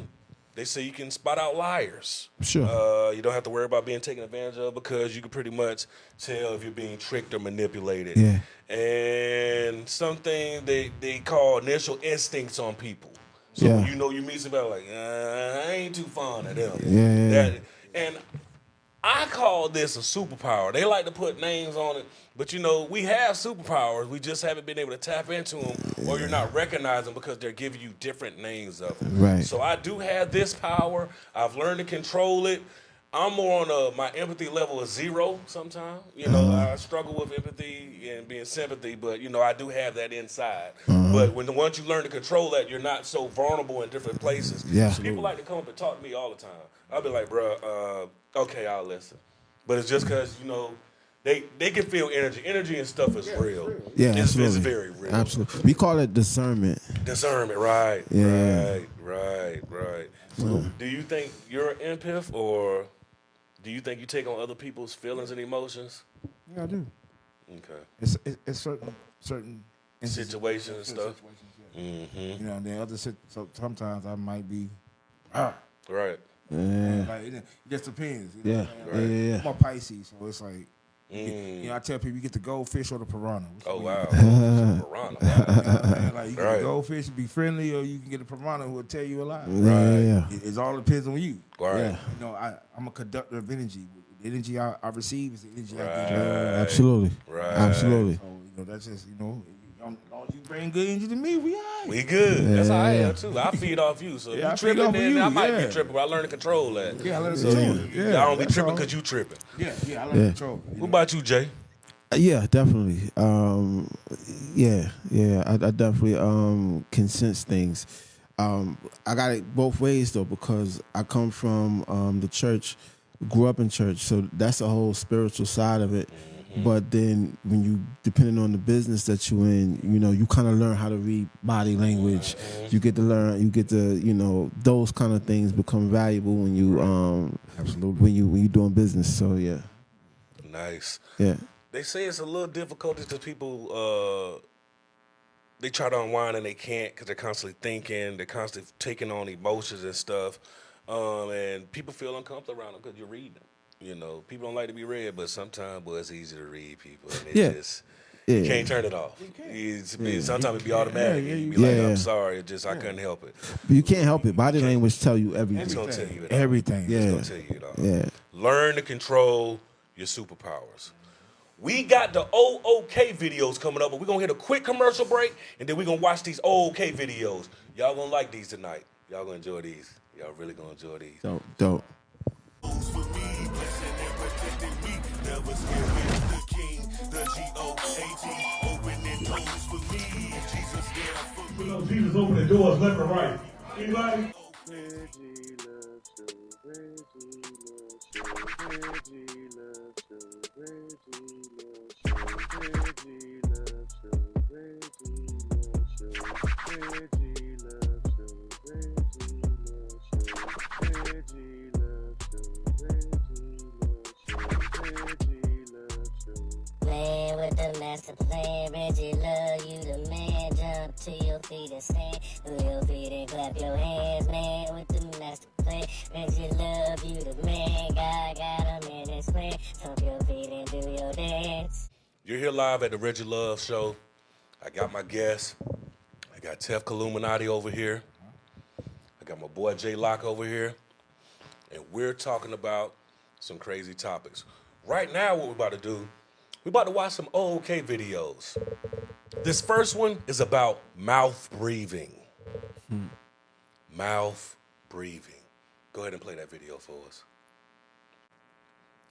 They say you can spot out liars. Sure. You don't have to worry about being taken advantage of because you can pretty much tell if you're being tricked or manipulated. Yeah. And something they call initial instincts on people. So when you know you meet somebody like, I ain't too fond of them. Yeah. And I call this a superpower. They like to put names on it, but we have superpowers. We just haven't been able to tap into them, or you're not recognizing because they're giving you different names of them. Right. So I do have this power. I've learned to control it. I'm more on my empathy level is 0 sometimes. I struggle with empathy and being sympathy, but I do have that inside. But once you learn to control that, you're not so vulnerable in different places. Yeah. People like to come up and talk to me all the time. I'll be like, bro, okay, I'll listen. But it's just because, they can feel energy. Energy and stuff is real. Yeah, it's absolutely. very real. Absolutely. We call it discernment. Discernment, right. Yeah. Right. So do you think you're an empath, or do you think you take on other people's feelings and emotions? Yeah, I do. Okay. It's certain Situations and stuff. Situations, yeah. Then so sometimes I might be Right. Yeah. like it just depends. Yeah. I'm a Pisces, so it's like I tell people you get the goldfish or the piranha. Oh wow. Piranha. Wow. Like you get the goldfish to be friendly, or you can get a piranha who will tell you a lie. Yeah. It all depends on you. Right. Yeah. I'm a conductor of energy. The energy I receive is the energy I give. Absolutely. Right. Absolutely. So that's just as long as you bring good energy to me, we all right. We good. That's how I am too. I feed off you. So if I you feed tripping, off of then you, I might be yeah. tripping, but I learned to control that. Yeah, I learned to So control it. I don't be tripping because you tripping. Yeah, I learned to control it. What about you, Jay? Yeah, definitely. I definitely can sense things. I got it both ways though, because I come from the church, grew up in church, so that's a whole spiritual side of it. But then when you, depending on the business that you're in, you kind of learn how to read body language. You get to, those kind of things become valuable when you, absolutely, when you doing business. So yeah. Nice. Yeah. They say it's a little difficult because people, they try to unwind and they can't because they're constantly thinking, they're constantly taking on emotions and stuff. And people feel uncomfortable around them because you're reading them. People don't like to be read, but sometimes, it's easy to read people. And you can't turn it off. Sometimes it be automatic. You be like, I'm sorry, I couldn't help it. But you can't help it. Body language tell you everything. It's going to tell you it all. Everything. Yeah. It's going to tell you it all. Yeah. Learn to control your superpowers. We got the OOK videos coming up, but we're going to hit a quick commercial break, and then we're going to watch these OOK videos. Y'all going to like these tonight. Y'all going to enjoy these. Y'all really going to enjoy these. Dope. Jesus opening doors left and right. Anybody? Reggie love show, Reggie love show, Reggie love show, Reggie love show, Reggie love show, Reggie love show, Reggie love show, Reggie love show, Reggie love show, Reggie love show. Playing with the master plan, Reggie love you the man. Jump to your feet and stand, move your feet and clap your hands, man. With the master plan, Reggie love you the man. God got him in his plan. Stomp your feet and do your dance. You're here live at the Reggie Love Show. I got my guests. I got Tef Illuminati over here. I got my boy J Lock over here. And we're talking about some crazy topics. Right now, what we're about to do, we're about to watch some OOK videos. This first one is about mouth breathing. Mouth breathing. Go ahead and play that video for us.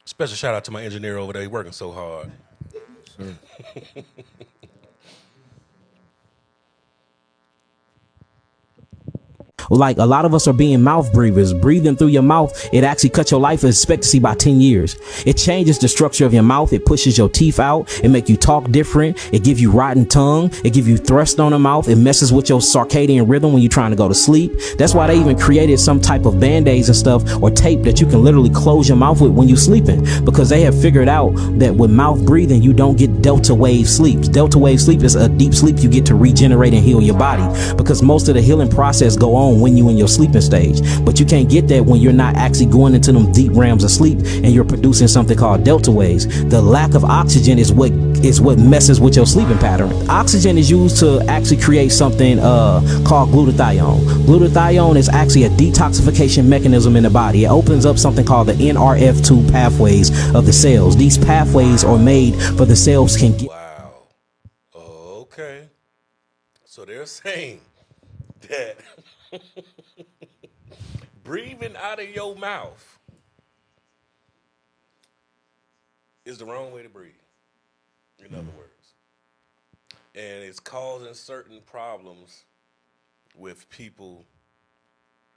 Special shout out to my engineer over there. He's working so hard. Sure. Like a lot of us are being mouth breathers. Breathing through your mouth, it actually cuts your life expectancy by 10 years. It changes the structure of your mouth. It pushes your teeth out. It make you talk different. It give you rotten tongue. It give you thrust on the mouth. It messes with your circadian rhythm when you're trying to go to sleep. That's why they even created some type of band-aids and stuff or tape that you can literally close your mouth with when you're sleeping, because they have figured out that with mouth breathing, you don't get delta wave sleeps. Delta wave sleep is a deep sleep you get to regenerate and heal your body, because most of the healing process go on from when you in your sleeping stage. But you can't get that when you're not actually going into them deep realms of sleep and you're producing something called delta waves. The lack of oxygen is what messes with your sleeping pattern. Oxygen is used to actually create something called glutathione. Glutathione is actually a detoxification mechanism in the body. It opens up something called the NRF2 pathways of the cells. These pathways are made for the cells can get. Wow. Okay. So they're saying that breathing out of your mouth is the wrong way to breathe, in other words. And it's causing certain problems with people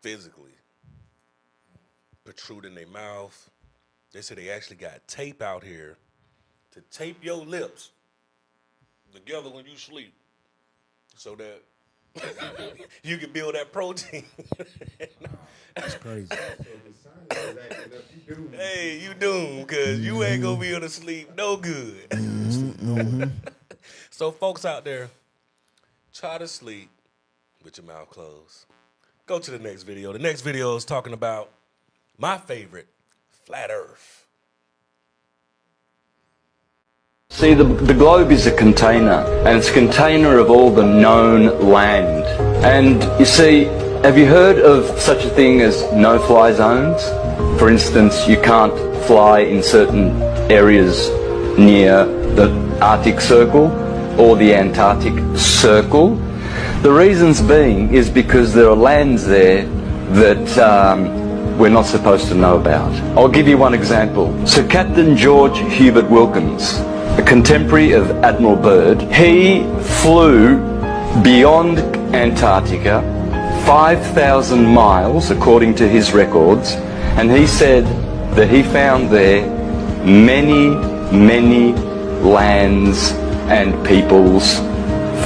physically. Protruding their mouth. They say they actually got tape out here to tape your lips together when you sleep so that you can build that protein. That's crazy. Hey, you doomed because you ain't going to be able to sleep no good. So folks out there, try to sleep with your mouth closed. Go to the next video. The next video is talking about my favorite, flat earth. See, the globe is a container, and it's a container of all the known land. And you see, have you heard of such a thing as no-fly zones? For instance, you can't fly in certain areas near the Arctic Circle or the Antarctic Circle. The reasons being is because there are lands there that we're not supposed to know about. I'll give you one example. Sir Captain George Hubert Wilkins, a contemporary of Admiral Byrd, he flew beyond Antarctica 5,000 miles, according to his records, and he said that he found there many, many lands and peoples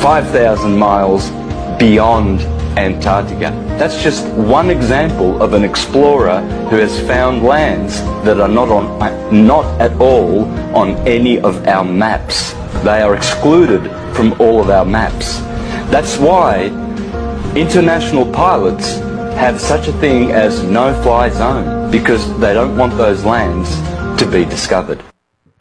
5,000 miles beyond Antarctica. That's just one example of an explorer who has found lands that are not at all on any of our maps. They are excluded from all of our maps. That's why international pilots have such a thing as no-fly zone, because they don't want those lands to be discovered.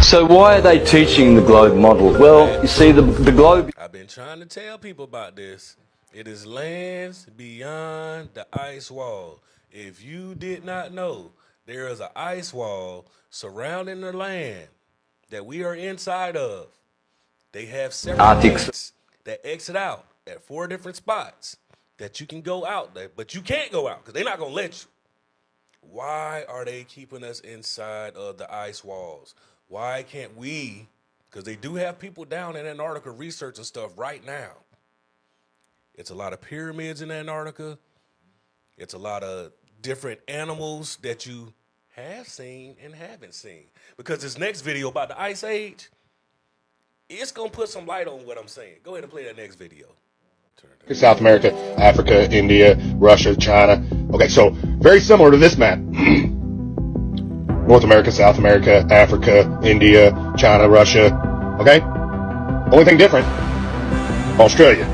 So why are they teaching the globe model? Well, you see, the globe... I've been trying to tell people about this. It is lands beyond the ice wall. If you did not know, there is an ice wall surrounding the land that we are inside of. They have several gates that exit out at 4 different spots that you can go out there, but you can't go out because they're not going to let you. Why are they keeping us inside of the ice walls? Why can't we, because they do have people down in Antarctica researching stuff right now. It's a lot of pyramids in Antarctica. It's a lot of different animals that you have seen and haven't seen. Because this next video about the Ice Age, it's going to put some light on what I'm saying. Go ahead and play that next video. South America, Africa, India, Russia, China. Okay, so very similar to this map. North America, South America, Africa, India, China, Russia. Okay? Only thing different, Australia.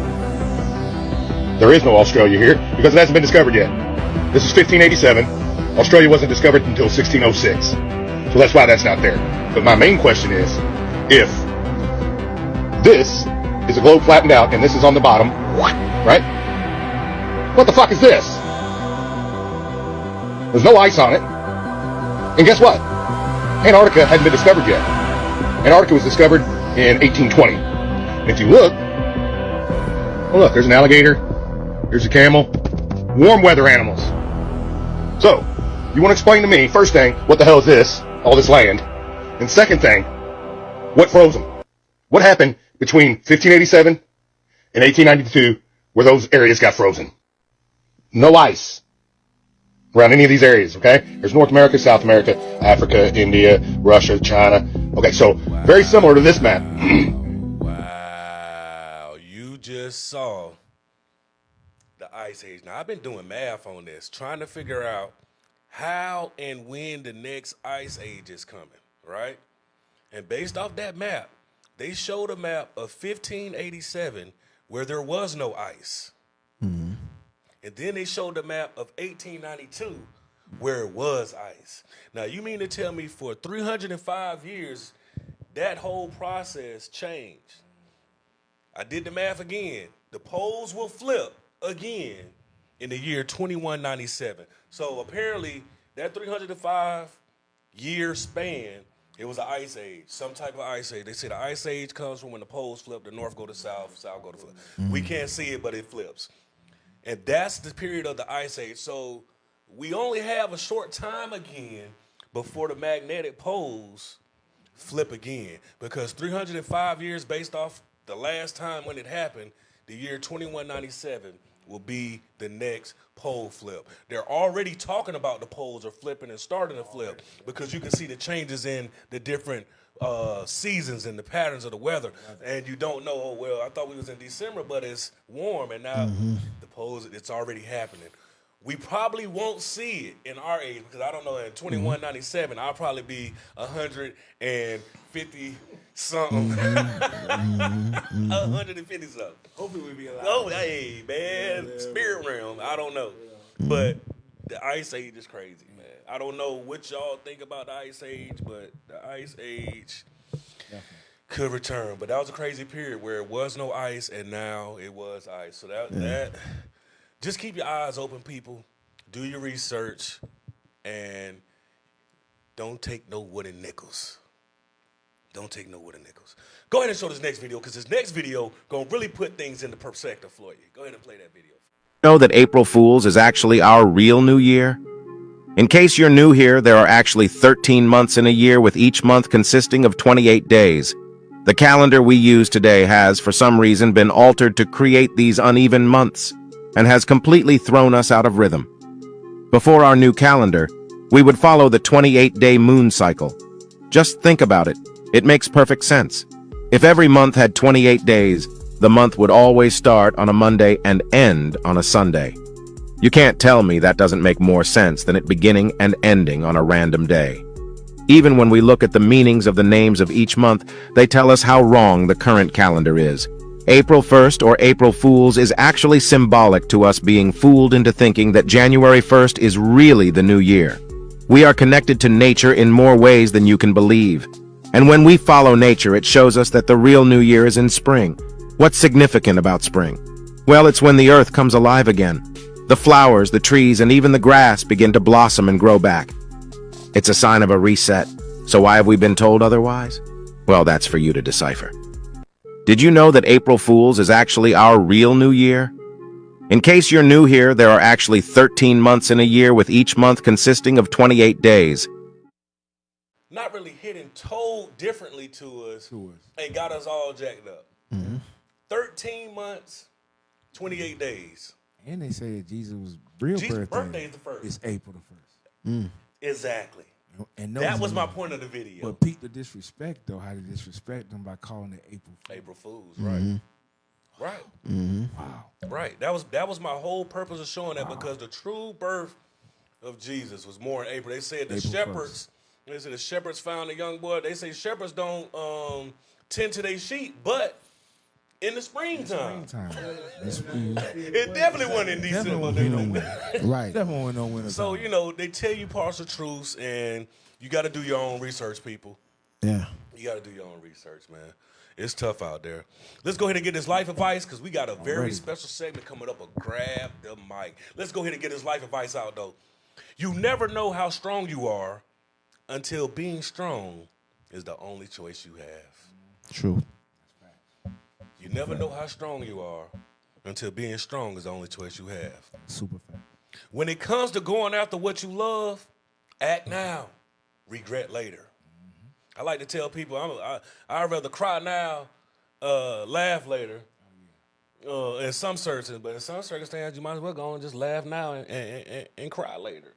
There is no Australia here because it hasn't been discovered yet. This is 1587. Australia wasn't discovered until 1606. So that's why that's not there. But my main question is, if this is a globe flattened out and this is on the bottom, right? What the fuck is this? There's no ice on it. And guess what? Antarctica hadn't been discovered yet. Antarctica was discovered in 1820. And if you look, oh look, there's an alligator, there's a camel, warm weather animals. So, you want to explain to me, first thing, what the hell is this, all this land? And second thing, what froze them? What happened between 1587 and 1892 where those areas got frozen? No ice around any of these areas, okay? There's North America, South America, Africa, India, Russia, China. Okay, so very similar to this map. Wow, you just saw the Ice Age. Now, I've been doing math on this, trying to figure out how and when the next Ice Age is coming, right? And based off that map, they showed a map of 1587 where there was no ice. Mm-hmm. And then they showed the map of 1892 where it was ice. Now, you mean to tell me for 305 years, that whole process changed? I did the math again. The poles will flip again in the year 2197. So apparently, that 305-year span, it was an ice age, some type of ice age. They say the ice age comes from when the poles flip, the north go to south, south go to flip. We can't see it, but it flips. And that's the period of the ice age. So we only have a short time again before the magnetic poles flip again. Because 305 years based off the last time when it happened, the year 2197 will be the next pole flip. They're already talking about the poles are flipping and starting to flip because you can see the changes in the different seasons and the patterns of the weather. And you don't know, oh, well, I thought we was in December, but it's warm. And now the poles, it's already happening. We probably won't see it in our age because I don't know, in 2197, I'll probably be 150 something. 150 something. Hopefully we'll be alive. Oh, hey, man. Spirit realm. I don't know. But the ice age is crazy, man. I don't know what y'all think about the ice age, but the ice age could return. But that was a crazy period where it was no ice and now it was ice. So that just keep your eyes open, people. Do your research and don't take no wooden nickels. Don't take no wooden nickels. Go ahead and show this next video because this next video going to really put things into perspective for you. Go ahead and play that video. Know that April Fool's is actually our real new year? In case you're new here, there are actually 13 months in a year with each month consisting of 28 days. The calendar we use today has, for some reason, been altered to create these uneven months and has completely thrown us out of rhythm. Before our new calendar, we would follow the 28-day moon cycle. Just think about it. It makes perfect sense. If every month had 28 days, the month would always start on a Monday and end on a Sunday. You can't tell me that doesn't make more sense than it beginning and ending on a random day. Even when we look at the meanings of the names of each month, they tell us how wrong the current calendar is. April 1st, or April Fool's, is actually symbolic to us being fooled into thinking that January 1st is really the new year. We are connected to nature in more ways than you can believe. And when we follow nature, it shows us that the real new year is in spring. What's significant about spring? Well, it's when the earth comes alive again. The flowers, the trees, and even the grass begin to blossom and grow back. It's a sign of a reset. So why have we been told otherwise? Well, that's for you to decipher. Did you know that April Fool's is actually our real new year? In case you're new here, there are actually 13 months in a year with each month consisting of 28 days. Not really hitting told differently to us and got us all jacked up. 13 months, 28 days. And they say that Jesus' real birthday is the first. It's April the 1st. Exactly. And that was my point of the video. But Pete the disrespect, though, how to disrespect them by calling it April Fool's. April Fool's, right. Right. Wow. Right. That was my whole purpose of showing that because the true birth of Jesus was more in April. They said the shepherds, they said the shepherds found a young boy. They say shepherds don't tend to their sheep, but in the springtime. It definitely wasn't in December. Right. Definitely wasn't no winter. So, you know, they tell you partial truths, and you got to do your own research, people. Yeah. You got to do your own research, man. It's tough out there. Let's go ahead and get this life advice because we got a very special segment coming up. Grab the mic. Let's go ahead and get this life advice out, though. You never know how strong you are until being strong is the only choice you have. True. You never know how strong you are until being strong is the only choice you have. Super fact. When it comes to going after what you love, act now, regret later. I like to tell people I'd rather cry now, laugh later. In some circumstances, but in some circumstances, you might as well go and just laugh now and cry later.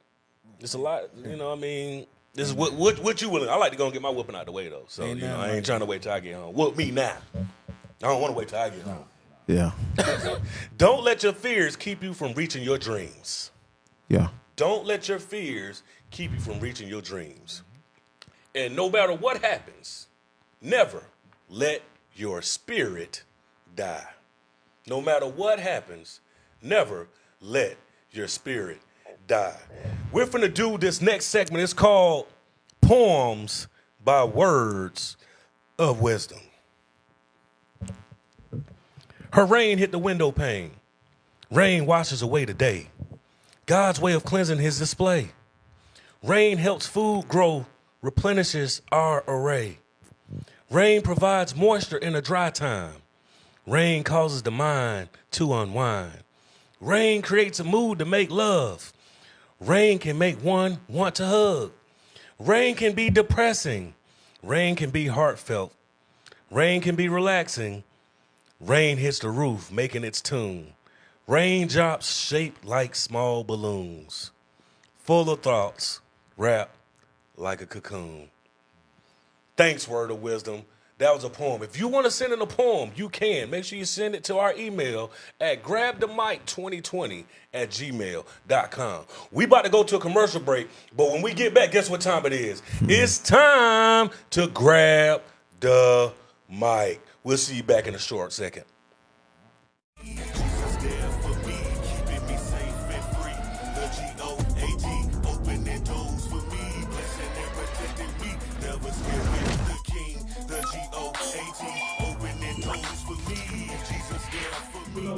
It's a lot, you know. I mean, this is what you willing. I like to go and get my whooping out the way though. So I ain't trying to wait till I get home. Whoop me now. I don't want to wait till I get home. Yeah. Don't let your fears keep you from reaching your dreams. Yeah. Don't let your fears keep you from reaching your dreams. And no matter what happens, never let your spirit die. No matter what happens, never let your spirit die. We're finna do this next segment. It's called Poems by Words of Wisdom. Her rain hit the window pane. Rain washes away the day. God's way of cleansing his display. Rain helps food grow, replenishes our array. Rain provides moisture in a dry time. Rain causes the mind to unwind. Rain creates a mood to make love. Rain can make one want to hug. Rain can be depressing. Rain can be heartfelt. Rain can be relaxing. Rain hits the roof, making its tune. Raindrops shaped like small balloons, full of thoughts, wrapped like a cocoon. Thanks, Word of Wisdom. That was a poem. If you want to send in a poem, you can. Make sure you send it to our email at grabthemic2020@gmail.com. We about to go to a commercial break, but when we get back, guess what time it is? It's time to grab the mic. We'll see you back in a short second.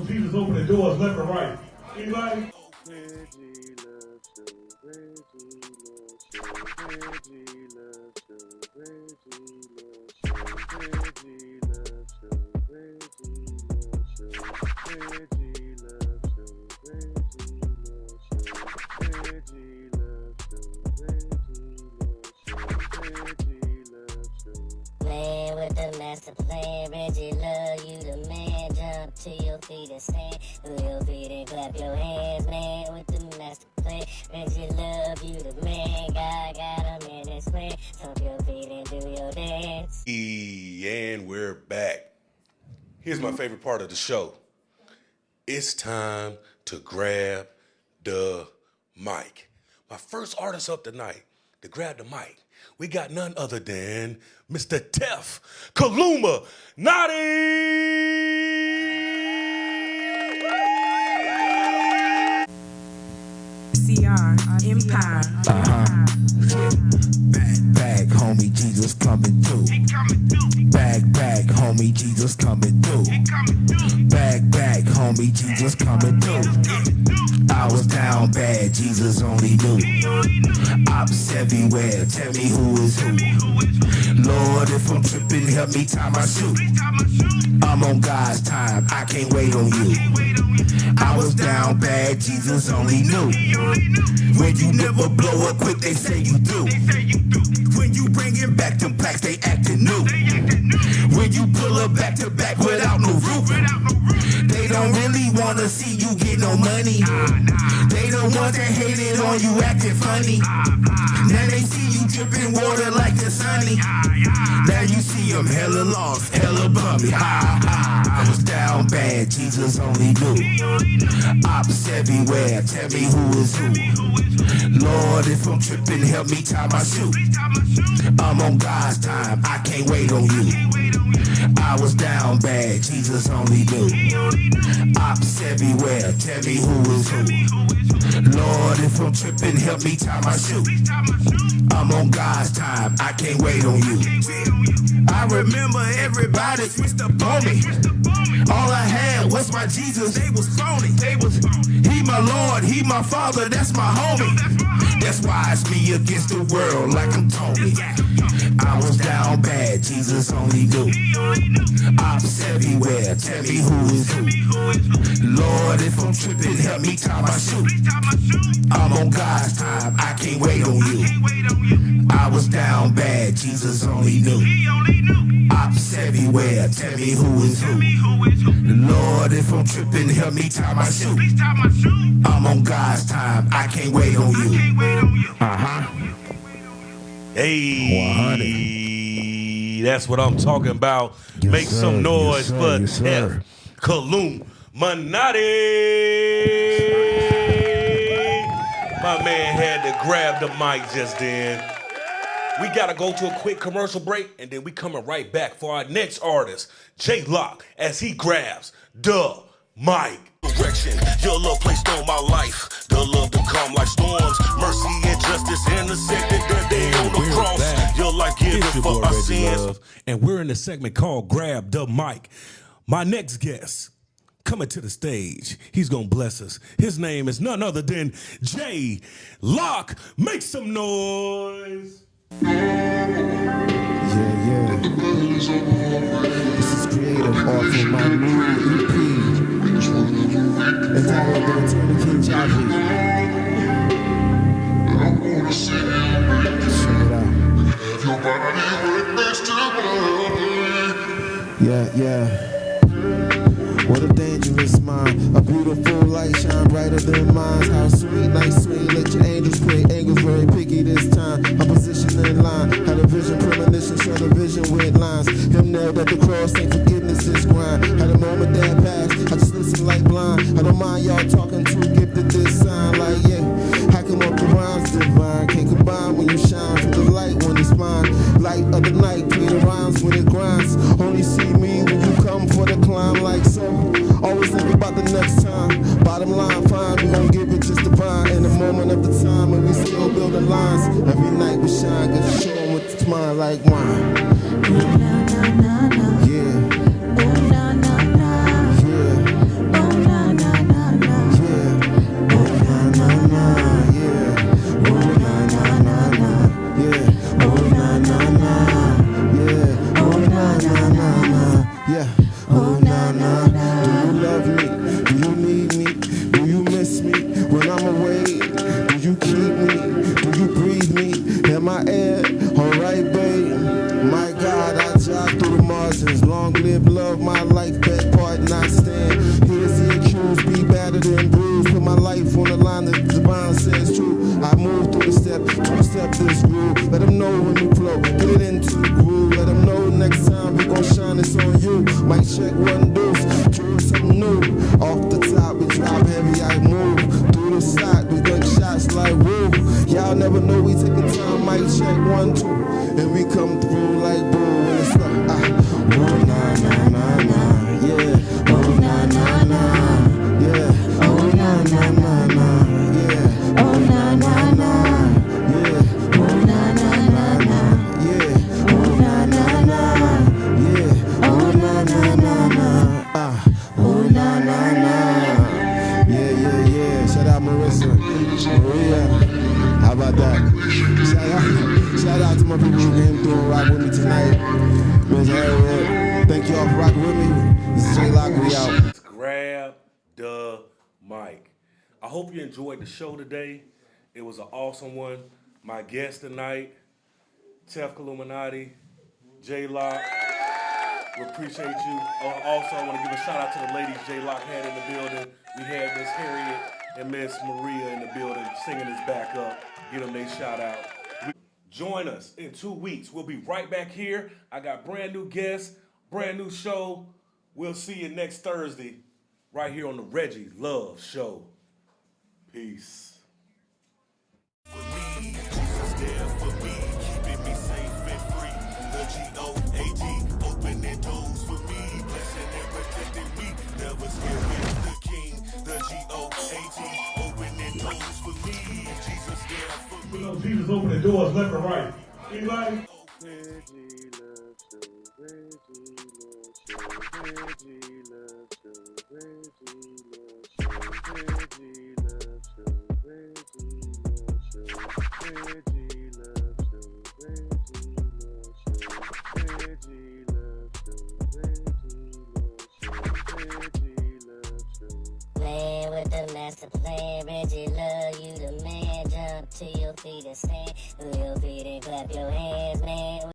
Jesus opening doors left and right. Anybody? Reggie love show, Reggie love show, Reggie love show, Reggie love show, Reggie love show, Reggie love show, Reggie love show, Reggie love show, Reggie love show, Reggie love show. Man with the master plan, Reggie love you the man. Jump to your feet and stand, to your feet and clap your hands. Man with the master plan, Reggie love you the man. God got him in his plan. Stomp your feet and do your dance. And we're back. Here's my favorite part of the show. It's time to grab the mic. My first artist up tonight to grab the mic, we got none other than Mr. Tef Kaluma Nadi. CR Empire. Back, homie, Jesus coming through. Back, homie, Jesus coming through. Back, homie, Jesus coming through. I was down bad, Jesus only knew. Ops everywhere, tell me who is who. Lord, if I'm tripping, help me tie my shoe. I'm on God's time, I can't wait on you. I was down bad, Jesus only knew. When you never blow up quick, they say you do. When you bringin' back them plaques, they actin' new. When you pull up back to back without no roof, they don't really wanna see you get no money. They the ones that hated on you acting funny. Now they see you dripping water like the sunny. Now you see them hella lost, hella bummy. I was down bad, Jesus only knew. Ops everywhere, tell me who is who. Lord, if I'm tripping, help me tie my shoe. I'm on God's time, I can't wait on you. I was down bad, Jesus only knew. Ops everywhere, tell me who is who. Lord, if I'm tripping, help me tie my shoe. I'm on God's time, I can't wait on you. I remember everybody switched up on me. All I had was my Jesus, they was phony. He my Lord, he my Father, that's my homie. That's why it's me against the world like I'm Tony. I was down bad, Jesus only knew. Ops everywhere, tell me who is who. Lord, if I'm tripping, help me tie my shoe. I'm on God's time, I can't wait on you. I was down bad, Jesus only knew. Ops everywhere, tell me who is who. Lord, if I'm tripping, help me tie my shoe. I'm on God's time, I can't wait on you. Hey, 100. That's what I'm talking about. Yes, Make sir. some noise Yes, sir. for Yes, Tef sir. Kaluma Nadi. My man had to grab the mic just then. We gotta go to a quick commercial break, and then we coming right back for our next artist, J Lock, as he grabs the Mike. Direction, your love placed on my life. The love to come like storms. Mercy and justice in the second that day on the cross. Back. Your life given for our sins. Love, and we're in the segment called Grab the Mic. My next guest coming to the stage. He's gonna bless us. His name is none other than J Lock. Make some noise. Yeah. This is creative off of my new EP. Entitled The Return of King Chavi. Check it out. Yeah. What a dangerous mind. A beautiful light shine brighter than mine. How sweet, nice sweet. Let your angels play. Angels very picky this time. A position in line. Had a vision, premonition, share the vision with lines. Him nailed at the cross, ain't forgiveness is grind. Had a moment that passed. I just listen like blind. I don't mind y'all talking too gifted this sign. Like yeah, hacking up the rhymes divine. Can't combine when you shine from the light when it's mine. Light of the night, clean the rhymes when it grinds. Only see me when you come for the climb like so. Always think about the next time. Bottom line, fine, we gon' give it just divine. In the moment of the time when we still building lines. Every night we shine, cause show 'em what's mine like wine. Yeah. Long live love, my life, best part not stand. Here's the accused, be battered and bruised. Put my life on the line, the divine says true. I move through the step, this groove. Let them know when we flow, get it into the groove. Let them know next time we gon' shine, it's on you. Might check one deuce, doing something new. Off the top, we drop heavy, I move. Through the side, we gun shots like woo. Y'all never know we taking time, might check 1, 2. And we come through like boo when it's like oh na na na na, yeah. Oh na na na, yeah. Oh na na na na, yeah. Oh na na na, yeah. Oh na na na na, yeah. Oh na na na, yeah. Oh na na na na, oh na na na, yeah. Shout out Marissa, Maria. How about that? Shout out to my people who came through and rock with me tonight. Miss Harriet, thank y'all for rocking with me. This is J Lock, we out. Grab the mic. I hope you enjoyed the show today. It was an awesome one. My guest tonight, Tef Illuminati, J Lock. We appreciate you. Also, I want to give a shout out to the ladies J Lock had in the building. We had Miss Harriet and Miss Maria in the building singing us back up. Give them their shout out. Join us in 2 weeks. We'll be right back here. I got brand new guests, brand new show. We'll see you next Thursday right here on the Reggie Love Show. Peace. For me, Jesus there for me, keeping me safe and free. The G-O-A-G, opening doors for me, blessing and protecting me. Never scared with the King. The G-O-A-G, opening doors for me. Jesus there for me. You know, Jesus opening doors left and right. Anybody? Reggie Love Show, Reggie Love Show, Reggie Love Show, Reggie Love Show, Reggie Love Show, Reggie Love Show, Reggie Love Show, Reggie Love Show, Reggie Love Show, Reggie Love Show. Playing with the master plan, Reggie love you the man. Jump to your feet and stand, move your feet and clap your hands, man.